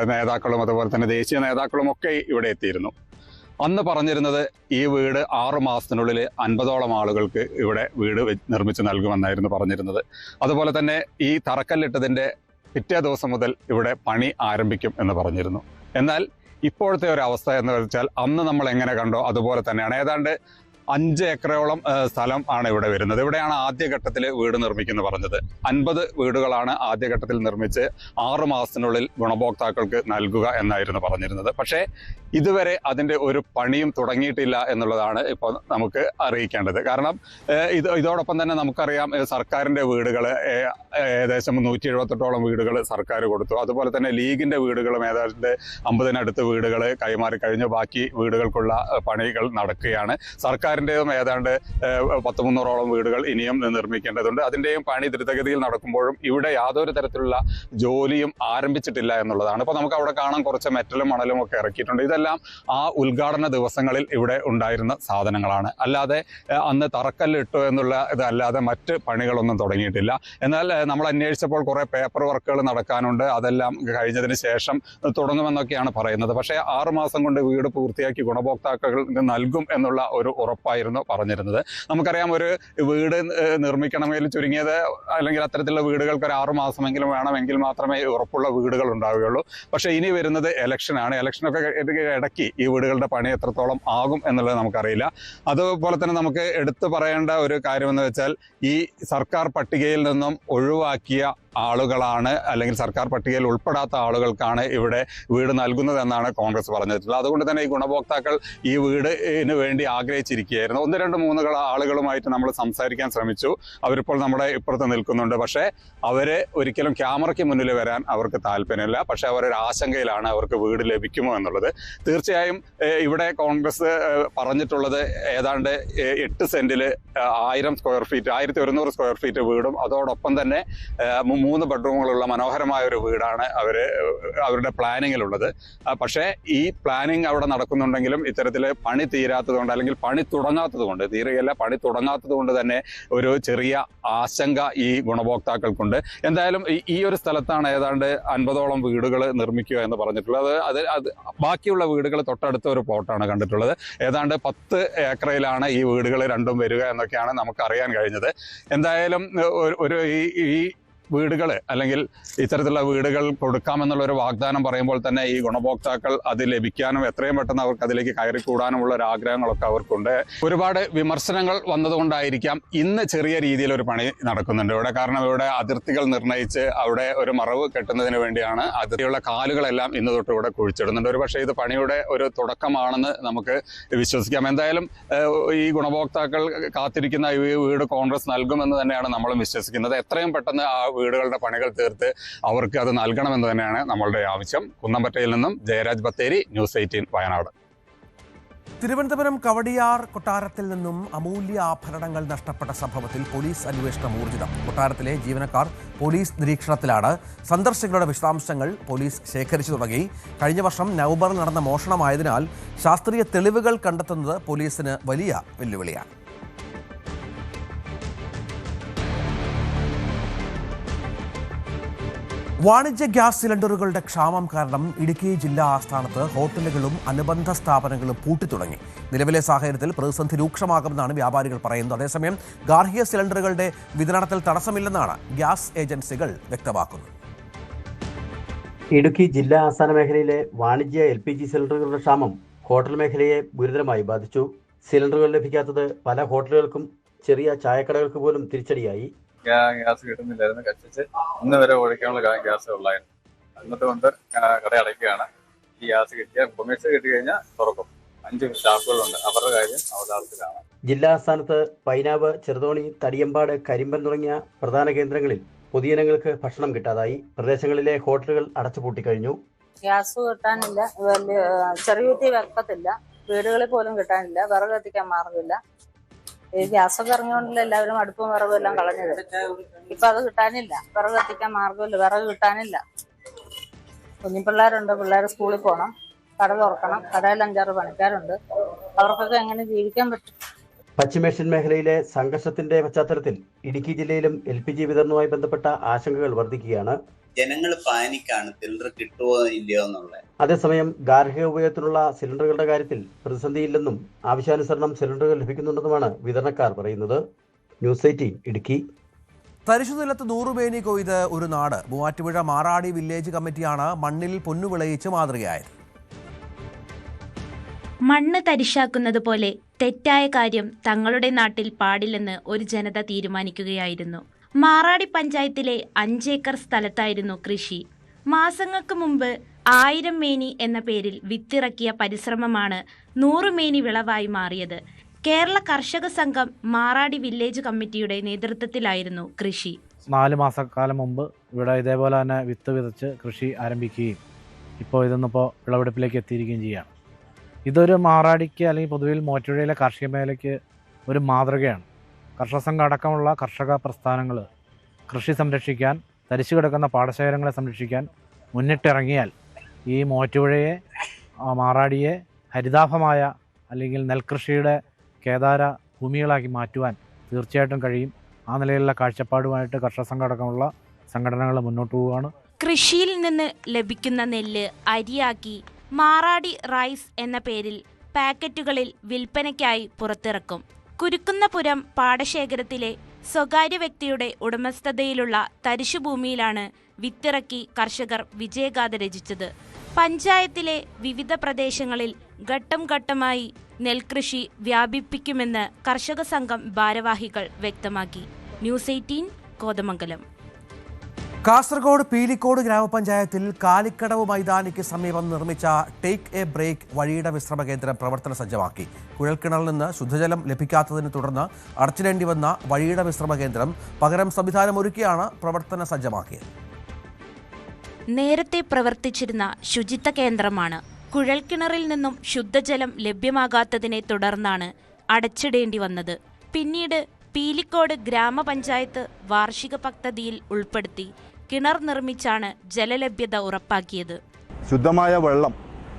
നേതാക്കളും അതുപോലെ തന്നെ ദേശീയ നേതാക്കളും ഒക്കെ ഇവിടെ എത്തിയിരുന്നു. അന്ന് പറഞ്ഞിരുന്നത് ഈ വീട് 6 മാസത്തിനുള്ളിൽ 50ഓളം ആളുകൾക്ക് ഇവിടെ വീട് നിർമ്മിച്ച് നൽകുമെന്നായിരുന്നു പറഞ്ഞിരുന്നത്. അതുപോലെ തന്നെ ഈ തറക്കല്ലിട്ടതിൻ്റെ പിറ്റേ ദിവസം മുതൽ ഇവിടെ പണി ആരംഭിക്കും എന്ന് പറഞ്ഞിരുന്നു. എന്നാൽ ഇപ്പോഴത്തെ ഒരു അവസ്ഥ എന്ന് വെച്ചാൽ അന്ന് നമ്മൾ എങ്ങനെ കണ്ടോ അതുപോലെ തന്നെയാണ്. ഏതാണ്ട് 5 ഏക്കറോളം സ്ഥലം ആണ് ഇവിടെ വരുന്നത്. ഇവിടെയാണ് ആദ്യഘട്ടത്തിൽ വീട് നിർമ്മിക്കുന്നു പറഞ്ഞത്. 50 വീടുകളാണ് ആദ്യഘട്ടത്തിൽ നിർമ്മിച്ച് 6 മാസത്തിനുള്ളിൽ ഗുണഭോക്താക്കൾക്ക് നൽകുക എന്നായിരുന്നു പറഞ്ഞിരുന്നത്. പക്ഷേ ഇതുവരെ അതിൻ്റെ ഒരു പണിയും തുടങ്ങിയിട്ടില്ല എന്നുള്ളതാണ് ഇപ്പോൾ നമുക്ക് അറിയിക്കേണ്ടത്. കാരണം ഇതോടൊപ്പം തന്നെ നമുക്കറിയാം സർക്കാരിൻ്റെ വീടുകൾ ഏകദേശം 178ഓളം വീടുകൾ സർക്കാർ കൊടുത്തു. അതുപോലെ തന്നെ ലീഗിൻ്റെ വീടുകളും ഏതാണ്ട് 50-നടുത്ത് വീടുകൾ കൈമാറി കഴിഞ്ഞു. ബാക്കി വീടുകൾക്കുള്ള പണികൾ നടക്കുകയാണ്. സർക്കാരിൻ്റെതും ഏതാണ്ട് 100-300ഓളം വീടുകൾ ഇനിയും നിർമ്മിക്കേണ്ടതുണ്ട്. അതിൻ്റെയും പണി ദ്രുതഗതിയിൽ നടക്കുമ്പോഴും ഇവിടെ യാതൊരു തരത്തിലുള്ള ജോലിയും ആരംഭിച്ചിട്ടില്ല എന്നുള്ളതാണ്. ഇപ്പോൾ നമുക്ക് അവിടെ കാണാൻ കുറച്ച് മെറ്റലും മണലും ഒക്കെ ഇറക്കിയിട്ടുണ്ട്. ഇതെല്ലാം ആ ഉദ്ഘാടന ദിവസങ്ങളിൽ ഇവിടെ ഉണ്ടായിരുന്ന സാധനങ്ങളാണ്. അല്ലാതെ അന്ന് തറക്കല്ലിട്ടു എന്നുള്ള ഇതല്ലാതെ മറ്റ് പണികളൊന്നും തുടങ്ങിയിട്ടില്ല. എന്നാൽ നമ്മൾ അന്വേഷിച്ചപ്പോൾ കുറേ പേപ്പർ വർക്കുകൾ നടക്കാനുണ്ട്. അതെല്ലാം കഴിഞ്ഞതിന് ശേഷം തുടങ്ങുമെന്നൊക്കെയാണ് പറയുന്നത്. പക്ഷേ 6 മാസം കൊണ്ട് വീട് പൂർത്തിയാക്കി ഗുണഭോക്താക്കൾക്ക് നൽകും എന്നുള്ള ഒരു ഉറപ്പായിരുന്നു പറഞ്ഞിരുന്നത്. നമുക്കറിയാം ഒരു വീട് നിർമ്മിക്കണമെങ്കിൽ ചുരുങ്ങിയത് അല്ലെങ്കിൽ അത്തരത്തിലുള്ള വീടുകൾക്ക് ഒരു 6 മാസമെങ്കിലും വേണമെങ്കിൽ മാത്രമേ ഉറപ്പുള്ള വീടുകൾ ഉണ്ടാവുകയുള്ളൂ. പക്ഷേ ഇനി വരുന്നത് ഇലക്ഷനാണ്. ഇലക്ഷനൊക്കെ ഇടയ്ക്ക് ഈ വീടുകളുടെ പണി എത്രത്തോളം ആകും എന്നുള്ളത് നമുക്കറിയില്ല. അതുപോലെ തന്നെ നമുക്ക് എടുത്തു പറയേണ്ട ഒരു കാര്യമെന്ന് വെച്ചാൽ ഈ സർക്കാർ പട്ടികയിൽ നിന്നും ഒഴിവാക്കിയ ആളുകളാണ് അല്ലെങ്കിൽ സർക്കാർ പട്ടികയിൽ ഉൾപ്പെടാത്ത ആളുകൾക്കാണ് ഇവിടെ വീട് നൽകുന്നതെന്നാണ് കോൺഗ്രസ് പറഞ്ഞിട്ടുള്ളത്. അതുകൊണ്ട് തന്നെ ഈ ഗുണഭോക്താക്കൾ ഈ വീടിന് വേണ്ടി ആഗ്രഹിച്ചിരിക്കുകയായിരുന്നു. 1-2-3 ആളുകളുമായിട്ട് നമ്മൾ സംസാരിക്കാൻ ശ്രമിച്ചു. അവരിപ്പോൾ നമ്മുടെ ഇപ്പുറത്ത് നിൽക്കുന്നുണ്ട്. പക്ഷേ അവർ ഒരിക്കലും ക്യാമറയ്ക്ക് മുന്നിൽ വരാൻ അവർക്ക് താല്പര്യമില്ല. പക്ഷേ അവരൊരു ആശങ്കയിലാണ് അവർക്ക് വീട് ലഭിക്കുമോ എന്നുള്ളത്. തീർച്ചയായും ഇവിടെ കോൺഗ്രസ് പറഞ്ഞിട്ടുള്ളത് ഏതാണ്ട് 8 സെന്റിൽ 1000 സ്ക്വയർ ഫീറ്റ് 1100 സ്ക്വയർ ഫീറ്റ് വീടും അതോടൊപ്പം തന്നെ 3 ബെഡ്റൂമുകളുള്ള മനോഹരമായ ഒരു വീടാണ് അവരുടെ പ്ലാനിങ്ങിലുള്ളത്. പക്ഷേ ഈ പ്ലാനിങ് അവിടെ നടക്കുന്നുണ്ടെങ്കിലും ഇത്തരത്തിൽ പണി തീരാത്തതുകൊണ്ട് അല്ലെങ്കിൽ പണി തുടങ്ങാത്തതുകൊണ്ട് തീരുകയല്ല പണി തുടങ്ങാത്തതുകൊണ്ട് തന്നെ ഒരു ചെറിയ ആശങ്ക ഈ ഗുണഭോക്താക്കൾക്കുണ്ട്. എന്തായാലും ഈ ഒരു സ്ഥലത്താണ് ഏതാണ്ട് 50ഓളം വീടുകൾ നിർമ്മിക്കുക എന്ന് പറഞ്ഞിട്ടുള്ളത്. അത് ബാക്കിയുള്ള വീടുകൾ തൊട്ടടുത്ത ഒരു പ്ലോട്ടാണ് കണ്ടിട്ടുള്ളത്. ഏതാണ്ട് 10 ഏക്കറയിലാണ് ഈ വീടുകൾ രണ്ടും വരിക എന്നൊക്കെയാണ് നമുക്ക് അറിയാൻ കഴിഞ്ഞത്. എന്തായാലും ഈ വീടുകൾ അല്ലെങ്കിൽ ഇത്തരത്തിലുള്ള വീടുകൾ കൊടുക്കാമെന്നുള്ള ഒരു വാഗ്ദാനം പറയുമ്പോൾ തന്നെ ഈ ഗുണഭോക്താക്കൾ അത് ലഭിക്കാനും എത്രയും പെട്ടെന്ന് അവർക്ക് അതിലേക്ക് കയറിക്കൂടാനുമുള്ള ഒരു ആഗ്രഹങ്ങളൊക്കെ അവർക്കുണ്ട്. ഒരുപാട് വിമർശനങ്ങൾ വന്നതുകൊണ്ടായിരിക്കാം ഇന്ന് ചെറിയ രീതിയിൽ ഒരു പണി നടക്കുന്നുണ്ട് ഇവിടെ. കാരണം ഇവിടെ അതിർത്തികൾ നിർണ്ണയിച്ച് അവിടെ ഒരു മറവ് കെട്ടുന്നതിന് വേണ്ടിയാണ് അതിർത്തിയുള്ള കാലുകളെല്ലാം ഇന്ന് തൊട്ട് ഇവിടെ കുഴിച്ചിടുന്നുണ്ട്. ഒരു പക്ഷേ ഇത് പണിയുടെ ഒരു തുടക്കമാണെന്ന് നമുക്ക് വിശ്വസിക്കാം. എന്തായാലും ഈ ഗുണഭോക്താക്കൾ കാത്തിരിക്കുന്ന ഈ വീട് കോൺഗ്രസ് നൽകുമെന്ന് തന്നെയാണ് നമ്മളും വിശ്വസിക്കുന്നത്. എത്രയും പെട്ടെന്ന് ആ വീടുകളുടെ പണികൾ തീർത്ത് അവർക്ക് അത് നൽകണമെന്ന് തന്നെയാണ് നമ്മളുടെ ആവശ്യം. കുന്നമ്പറ്റയിൽ നിന്നും ജയരാജ് ബത്തേരി, ന്യൂസ് 18 വയനാട്. തിരുവനന്തപുരം കവടിയാർ കൊട്ടാരത്തിൽ നിന്നും അമൂല്യ ആഭരണങ്ങൾ നഷ്ടപ്പെട്ട സംഭവത്തിൽ പോലീസ് അന്വേഷണം ഊർജിതം. കൊട്ടാരത്തിലെ ജീവനക്കാർ പോലീസ് നിരീക്ഷണത്തിലാണ്. സന്ദർശകരുടെ വിശദാംശങ്ങൾ പോലീസ് ശേഖരിച്ചു തുടങ്ങി. കഴിഞ്ഞ വർഷം നവംബറിൽ നടന്ന മോഷണമായതിനാൽ ശാസ്ത്രീയ തെളിവുകൾ കണ്ടെത്തുന്നത് പോലീസിന് വലിയ വെല്ലുവിളിയാണ്. വാണിജ്യ ഗ്യാസ് സിലിണ്ടറുകളുടെ ക്ഷാമം കാരണം ഇടുക്കി ജില്ലാ ആസ്ഥാനത്ത് ഹോട്ടലുകളും അനുബന്ധ സ്ഥാപനങ്ങളും പൂട്ടിത്തുടങ്ങി. നിലവിലെ സാഹചര്യത്തിൽ പ്രതിസന്ധി രൂക്ഷമാകുമെന്നാണ് വ്യാപാരികൾ പറയുന്നത്. അതേസമയം ഗാർഹിക സിലിണ്ടറുകളുടെ വിതരണത്തിൽ തടസ്സമില്ലെന്നാണ് ഗ്യാസ് ഏജൻസികൾ വ്യക്തമാക്കുന്നത്. ഇടുക്കി ജില്ലാ ആസ്ഥാന മേഖലയിലെ വാണിജ്യ LPG സിലിണ്ടറുകളുടെ ക്ഷാമം ഹോട്ടൽ മേഖലയെ ഗുരുതരമായി ബാധിച്ചു. സിലിണ്ടറുകൾ ലഭിക്കാത്തത് പല ഹോട്ടലുകൾക്കും ചെറിയ ചായക്കടകൾക്ക് പോലും തിരിച്ചടിയായി. ഗ്യാസ് കിട്ടുന്നില്ലായിരുന്നു. കത്തിച്ച് ഇന്ന് വരെ ഒഴിക്കാനുള്ള ഗ്യാസ് ഉള്ളായിരുന്നു. എന്നിട്ട് കൊണ്ട് കട അടയ്ക്കുകയാണ്. ഈ ഗ്യാസ് കിട്ടിയ കൊമേഴ്സ് കിട്ടി കഴിഞ്ഞാൽ തുറക്കും. 5 സ്റ്റാഫുകളുണ്ട്. അവരുടെ കാര്യം അവതാളത്തിലാണ്. ജില്ലാ ആസ്ഥാനത്ത് പൈനാവ്, ചെറുതോണി, തടിയമ്പാട്, കരിമ്പൻ തുടങ്ങിയ പ്രധാന കേന്ദ്രങ്ങളിൽ പൊതുജനങ്ങൾക്ക് ഭക്ഷണം കിട്ടാതായി. പ്രദേശങ്ങളിലെ ഹോട്ടലുകൾ അടച്ചുപൂട്ടിക്കഴിഞ്ഞു. ഗ്യാസ് കിട്ടാനില്ല, ചെറിയൂറ്റി വെക്കത്തില്ല, വീടുകളിൽ പോലും കിട്ടാനില്ല, വിറക് കത്തിക്കാൻ മാർഗമില്ല. ഈ ഗ്യാസൊക്കെ ഇറങ്ങിയോണ്ടല്ലോ എല്ലാവരും അടുപ്പും വിറകും എല്ലാം കളഞ്ഞത്. ഇപ്പൊ അത് കിട്ടാനില്ല, വിറക് കത്തിക്കാൻ മാർഗമില്ല, വിറക് കിട്ടാനില്ല. കുഞ്ഞിപ്പിള്ളേരുണ്ട്, പിള്ളേർ സ്കൂളിൽ പോകണം, കട തുറക്കണം, കടയിൽ 5-6 പണിക്കാരുണ്ട്. അവർക്കൊക്കെ എങ്ങനെ ജീവിക്കാൻ പറ്റും? പശ്ചിമേഷ്യൻ മേഖലയിലെ സംഘർഷത്തിന്റെ പശ്ചാത്തലത്തിൽ ഇടുക്കി ജില്ലയിലും LPG വിതരണവുമായി ബന്ധപ്പെട്ട ആശങ്കകൾ വർദ്ധിക്കുകയാണ്. ജനങ്ങൾ പാനിക്കാണ്, സിലിണ്ടർ കിട്ടുമോ ഇല്ലയോ എന്നുള്ളത്. അതേസമയം ഗാർഹിക ഉപയോഗത്തിനുള്ള സിലിണ്ടറുകളുടെ കാര്യത്തിൽ പ്രതിസന്ധിയില്ലെന്നും ആവശ്യാനുസരണം സിലിണ്ടറുകൾ ലഭിക്കുന്നുണ്ടെന്നുമാണ് വിതരണക്കാർ പറയുന്നത്. ന്യൂസ് 18 ഇടുക്കി. തരിശുനിലത്ത് 100 മേനി കൊയ്ത് ഒരു നാട്. മൂവാറ്റുപുഴ മാറാടി വില്ലേജ് കമ്മിറ്റിയാണ് മണ്ണിൽ പൊന്നു വിളയിച്ച് മാതൃകയായത്. മണ്ണ് തരിശാക്കുന്നത് പോലെ തെറ്റായ കാര്യം തങ്ങളുടെ നാട്ടിൽ പാടില്ലെന്ന് ഒരു ജനത തീരുമാനിക്കുകയായിരുന്നു. മാറാടി പഞ്ചായത്തിലെ 5 ഏക്കർ സ്ഥലത്തായിരുന്നു കൃഷി. മാസങ്ങൾക്ക് മുമ്പ് 1000 മേനി എന്ന പേരിൽ വിത്തിറക്കിയ പരിശ്രമമാണ് 100 മേനി വിളവായി മാറിയത്. കേരള കർഷക സംഘം മാറാടി വില്ലേജ് കമ്മിറ്റിയുടെ നേതൃത്വത്തിലായിരുന്നു കൃഷി. 4 മാസക്കാലം മുമ്പ് ഇവിടെ ഇതേപോലെ തന്നെ വിത്ത് വിതച്ച് കൃഷി ആരംഭിക്കുകയും ഇപ്പോൾ ഇതൊന്നിപ്പോൾ വിളവെടുപ്പിലേക്ക് എത്തിയിരിക്കുകയും ചെയ്യുകയാണ്. ഇതൊരു മാറാടിക്ക് അല്ലെങ്കിൽ പൊതുവിൽ മൂവാറ്റുപുഴയിലെ കാർഷിക മേഖലയ്ക്ക് ഒരു മാതൃകയാണ്. കർഷക സംഘം അടക്കമുള്ള കർഷക പ്രസ്ഥാനങ്ങൾ കൃഷി സംരക്ഷിക്കാൻ, തരിച്ചു കിടക്കുന്ന പാടശേഖരങ്ങളെ സംരക്ഷിക്കാൻ മുന്നിട്ടിറങ്ങിയാൽ ഈ മൂവാറ്റുപുഴയെ, മാറാടിയെ ഹരിതാഭമായ അല്ലെങ്കിൽ നെൽകൃഷിയുടെ കേദാര ഭൂമികളാക്കി മാറ്റുവാൻ തീർച്ചയായിട്ടും കഴിയും. ആ നിലയിലുള്ള കാഴ്ചപ്പാടുമായിട്ട് കർഷക സംഘം അടക്കമുള്ള സംഘടനകൾ മുന്നോട്ട് പോവുകയാണ്. കൃഷിയിൽ നിന്ന് ലഭിക്കുന്ന നെല്ല് അരിയാക്കി മാറാടി റൈസ് എന്ന പേരിൽ പാക്കറ്റുകളിൽ വിൽപ്പനയ്ക്കായി പുറത്തിറക്കും. കുരുക്കുന്നപുരം പാടശേഖരത്തിലെ സ്വകാര്യ വ്യക്തിയുടെ ഉടമസ്ഥതയിലുള്ള തരിശുഭൂമിയിലാണ് വിത്തിറക്കി കർഷകർ വിജയഗാഥ രചിച്ചത്. പഞ്ചായത്തിലെ വിവിധ പ്രദേശങ്ങളിൽ ഘട്ടം ഘട്ടമായി നെൽകൃഷി വ്യാപിപ്പിക്കുമെന്ന് കർഷക സംഘം ഭാരവാഹികൾ വ്യക്തമാക്കി. ന്യൂസ് 18 കോതമംഗലം. കാസർഗോഡ് പീലിക്കോട് ഗ്രാമപഞ്ചായത്തിൽ കാലിക്കടവ് മൈതാനിക്ക് സമീപം നിർമ്മിച്ച ടേക്ക് എ ബ്രേക്ക് വഴിയുടെ വിശ്രമ കേന്ദ്രം പ്രവർത്തന സജ്ജമാക്കി. കുഴൽക്കിണറിൽ നിന്ന് ശുദ്ധജലം ലഭിക്കാത്തതിനെ തുടർന്ന് അടച്ചിടേണ്ടി വന്ന വഴിയുടെ വിശ്രമ കേന്ദ്രം പകരം സംവിധാനമൊരുക്കിയാണ് പ്രവർത്തന സജ്ജമാക്കിയത്. നേരത്തെ പ്രവർത്തിച്ചിരുന്ന ശുചിത്വ കേന്ദ്രമാണ്. കുഴൽക്കിണറിൽ നിന്നും ശുദ്ധജലം ലഭ്യമാകാത്തതിനെ തുടർന്നാണ് അടച്ചിടേണ്ടി വന്നത്. പിന്നീട് പീലിക്കോട് ഗ്രാമപഞ്ചായത്ത് വാർഷിക പദ്ധതിയിൽ ഉൾപ്പെടുത്തി കിണർ നിർമ്മിച്ചാണ് ജലലഭ്യത ഉറപ്പാക്കിയത്. ശുദ്ധമായ വെള്ളം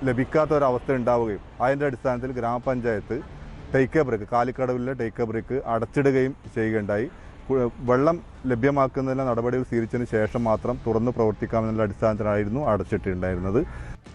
ലഭിക്കാത്ത ഒരവസ്ഥ ഉണ്ടാവുകയും അതിൻ്റെ അടിസ്ഥാനത്തിൽ ഗ്രാമപഞ്ചായത്ത് ടേക്ക് എ ബ്രേക്ക്, കാലിക്കടവിലെ ടേക്ക് എ ബ്രേക്ക് അടച്ചിടുകയും ചെയ്യുകയുണ്ടായി. വെള്ളം ലഭ്യമാക്കുന്നതിനുള്ള നടപടികൾ സ്വീകരിച്ചതിന് ശേഷം മാത്രം തുറന്ന് പ്രവർത്തിക്കാമെന്നുള്ള അടിസ്ഥാനത്തിലായിരുന്നു അടച്ചിട്ടുണ്ടായിരുന്നത്.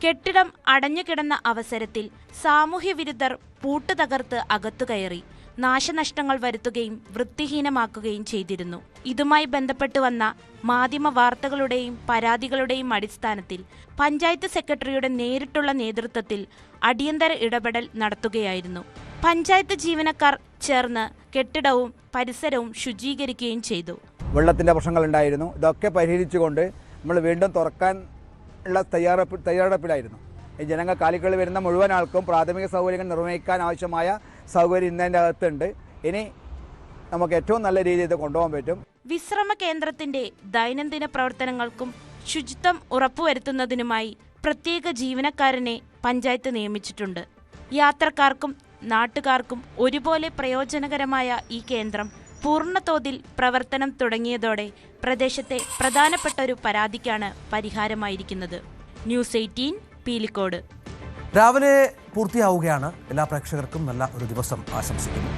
കെട്ടിടം അടഞ്ഞുകിടന്ന അവസരത്തിൽ സാമൂഹ്യവിരുദ്ധർ പൂട്ട് തകർത്ത് അകത്തു കയറി നാശനഷ്ടങ്ങൾ വരുത്തുകയും വൃത്തിഹീനമാക്കുകയും ചെയ്തിരുന്നു. ഇതുമായി ബന്ധപ്പെട്ട് വന്ന മാധ്യമ വാർത്തകളുടെയും പരാതികളുടെയും അടിസ്ഥാനത്തിൽ പഞ്ചായത്ത് സെക്രട്ടറിയുടെ നേരിട്ടുള്ള നേതൃത്വത്തിൽ അടിയന്തര ഇടപെടൽ നടത്തുകയായിരുന്നു. പഞ്ചായത്ത് ജീവനക്കാർ ചേർന്ന് കെട്ടിടവും പരിസരവും ശുചീകരിക്കുകയും ചെയ്തു. വെള്ളത്തിൻ്റെ പ്രശ്നങ്ങളുണ്ടായിരുന്നു. ഇതൊക്കെ പരിഹരിച്ചുകൊണ്ട് നമ്മൾ വീണ്ടും തുറക്കാൻ ഉള്ള തയ്യാറെടുപ്പിലായിരുന്നു. ഈ ജനങ്ങൾ കാലിക്കളിൽ വരുന്ന മുഴുവൻ ആൾക്കും പ്രാഥമിക സൗകര്യങ്ങൾ നിർവഹിക്കാൻ ആവശ്യമായ സൗകര്യം ഇന്നതിൻ്റെ അകത്തുണ്ട്. ഇനി നമുക്ക് ഏറ്റവും നല്ല രീതിയിൽ ഇത് കൊണ്ടുപോകാൻ പറ്റും. വിശ്രമ കേന്ദ്രത്തിന്റെ ദൈനംദിന പ്രവർത്തനങ്ങൾക്കും ശുചിത്വം ഉറപ്പുവരുത്തുന്നതിനുമായി പ്രത്യേക ജീവനക്കാരനെ പഞ്ചായത്ത് നിയമിച്ചിട്ടുണ്ട്. യാത്രക്കാർക്കും നാട്ടുകാർക്കും ഒരുപോലെ പ്രയോജനകരമായ ഈ കേന്ദ്രം പൂർണ്ണതോതിൽ പ്രവർത്തനം തുടങ്ങിയതോടെ പ്രദേശത്തെ പ്രധാനപ്പെട്ട ഒരു പരാതിക്കാണ് പരിഹാരമായിരിക്കുന്നത്. ന്യൂസ് 18 പീലിക്കോട്. രാവിലെ പൂർത്തിയാവുകയാണ്. എല്ലാ പ്രേക്ഷകർക്കും നല്ല ഒരു ദിവസം ആശംസിക്കുന്നു.